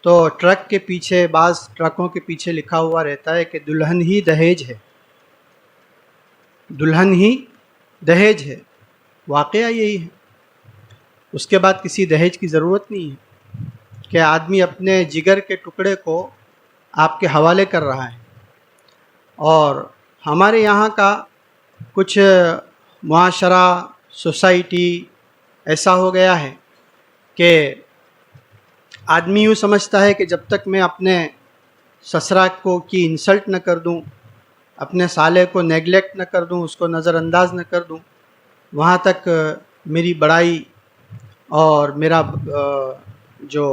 تو ٹرک کے پیچھے، بعض ٹرکوں کے پیچھے لکھا ہوا رہتا ہے کہ دلہن ہی دہیج ہے، دلہن ہی دہیج ہے. واقعہ یہی ہے. اس کے بعد کسی دہیج کی ضرورت نہیں ہے کہ آدمی اپنے جگر کے ٹکڑے کو آپ کے حوالے کر رہا ہے. اور ہمارے یہاں کا کچھ معاشرہ، سوسائٹی ایسا ہو گیا ہے کہ آدمی یوں سمجھتا ہے کہ جب تک میں اپنے سسرا کو کی انسلٹ نہ کر دوں، اپنے سالے کو نیگلیکٹ نہ کر دوں، اس کو نظر انداز نہ کر دوں، وہاں تک میری بڑائی اور میرا جو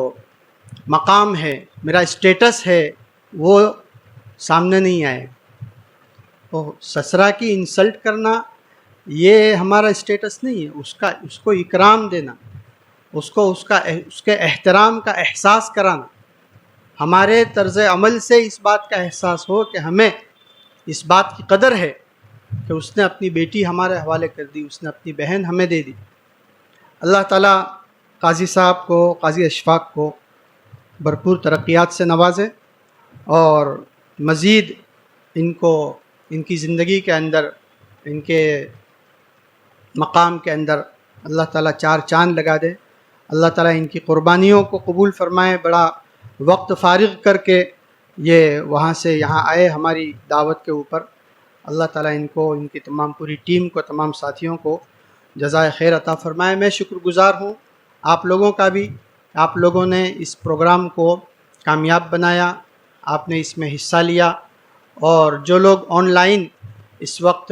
مقام ہے، میرا اسٹیٹس ہے، وہ سامنے نہیں آئے. تو سسرا کی انسلٹ کرنا یہ ہمارا اسٹیٹس نہیں ہے. اس کو اکرام دینا، اس کے احترام کا احساس کرانا، ہمارے طرز عمل سے اس بات کا احساس ہو کہ ہمیں اس بات کی قدر ہے کہ اس نے اپنی بیٹی ہمارے حوالے کر دی، اس نے اپنی بہن ہمیں دے دی. اللہ تعالیٰ قاضی صاحب کو، قاضی اشفاق کو بھرپور ترقیات سے نوازے اور مزید ان کو ان کی زندگی کے اندر، ان کے مقام کے اندر اللہ تعالیٰ چار چاند لگا دے. اللہ تعالیٰ ان کی قربانیوں کو قبول فرمائے. بڑا وقت فارغ کر کے یہ وہاں سے یہاں آئے ہماری دعوت کے اوپر. اللہ تعالیٰ ان کو، ان کی تمام پوری ٹیم کو، تمام ساتھیوں کو جزائے خیر عطا فرمائے. میں شکر گزار ہوں آپ لوگوں کا بھی. آپ لوگوں نے اس پروگرام کو کامیاب بنایا، آپ نے اس میں حصہ لیا، اور جو لوگ آن لائن اس وقت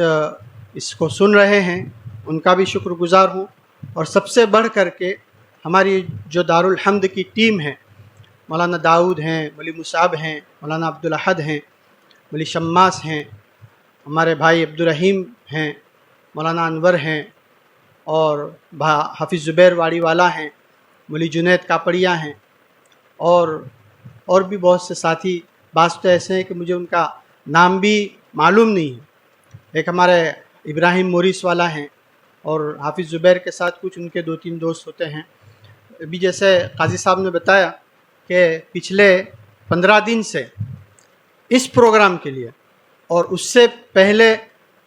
اس کو سن رہے ہیں ان کا بھی شکر گزار ہوں. اور سب سے بڑھ کر کے ہماری جو دارالحمد کی ٹیم ہے، مولانا داؤد ہیں، مولی مصعب ہیں، مولانا عبدالاحد ہیں، مولی شماس ہیں، ہمارے بھائی عبدالرحیم ہیں، مولانا انور ہیں، اور حافظ زبیر واڑی والا ہیں، مولی جنید کاپڑیا ہیں، اور بھی بہت سے ساتھی. بعض تو ایسے ہیں کہ مجھے ان کا نام بھی معلوم نہیں ہے. ایک ہمارے ابراہیم موریس والا ہیں، اور حافظ زبیر کے ساتھ کچھ ان کے 2-3 دوست ہوتے ہیں. ابھی جیسے قاضی صاحب نے بتایا کہ پچھلے 15 دن سے اس پروگرام کے لیے، اور اس سے پہلے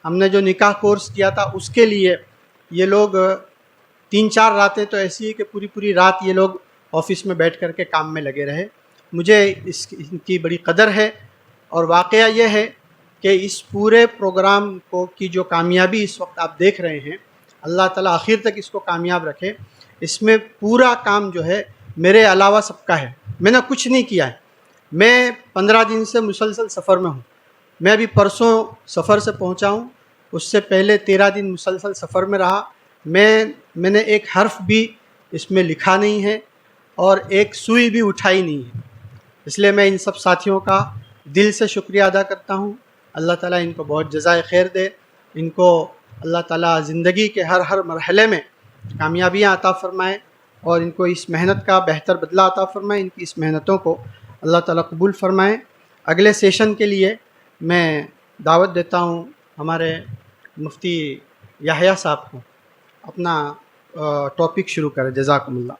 ہم نے جو نکاح کورس کیا تھا اس کے لیے، یہ لوگ 3-4 راتیں تو ایسی ہے کہ پوری رات یہ لوگ آفس میں بیٹھ کر کے کام میں لگے رہے. مجھے ان کی بڑی قدر ہے. اور واقعہ یہ ہے کہ اس پورے پروگرام کی جو کامیابی اس وقت آپ دیکھ رہے ہیں، اللہ تعالیٰ آخر تک اس کو کامیاب رکھے. اس میں پورا کام جو ہے میرے علاوہ سب کا ہے. میں نے کچھ نہیں کیا ہے. میں 15 دن سے مسلسل سفر میں ہوں. میں ابھی پرسوں سفر سے پہنچا ہوں. اس سے پہلے 13 دن مسلسل سفر میں رہا. میں نے ایک حرف بھی اس میں لکھا نہیں ہے اور ایک سوئی بھی اٹھائی نہیں ہے. اس لیے میں ان سب ساتھیوں کا دل سے شکریہ ادا کرتا ہوں. اللہ تعالیٰ ان کو بہت جزائے خیر دے. ان کو اللہ تعالیٰ زندگی کے ہر مرحلے میں کامیابیاں عطا فرمائے، اور ان کو اس محنت کا بہتر بدلہ عطا فرمائے. ان کی اس محنتوں کو اللہ تعالیٰ قبول فرمائے. اگلے سیشن کے لیے میں دعوت دیتا ہوں ہمارے مفتی یحییٰ صاحب کو اپنا ٹاپک شروع کریں. جزاکم اللہ.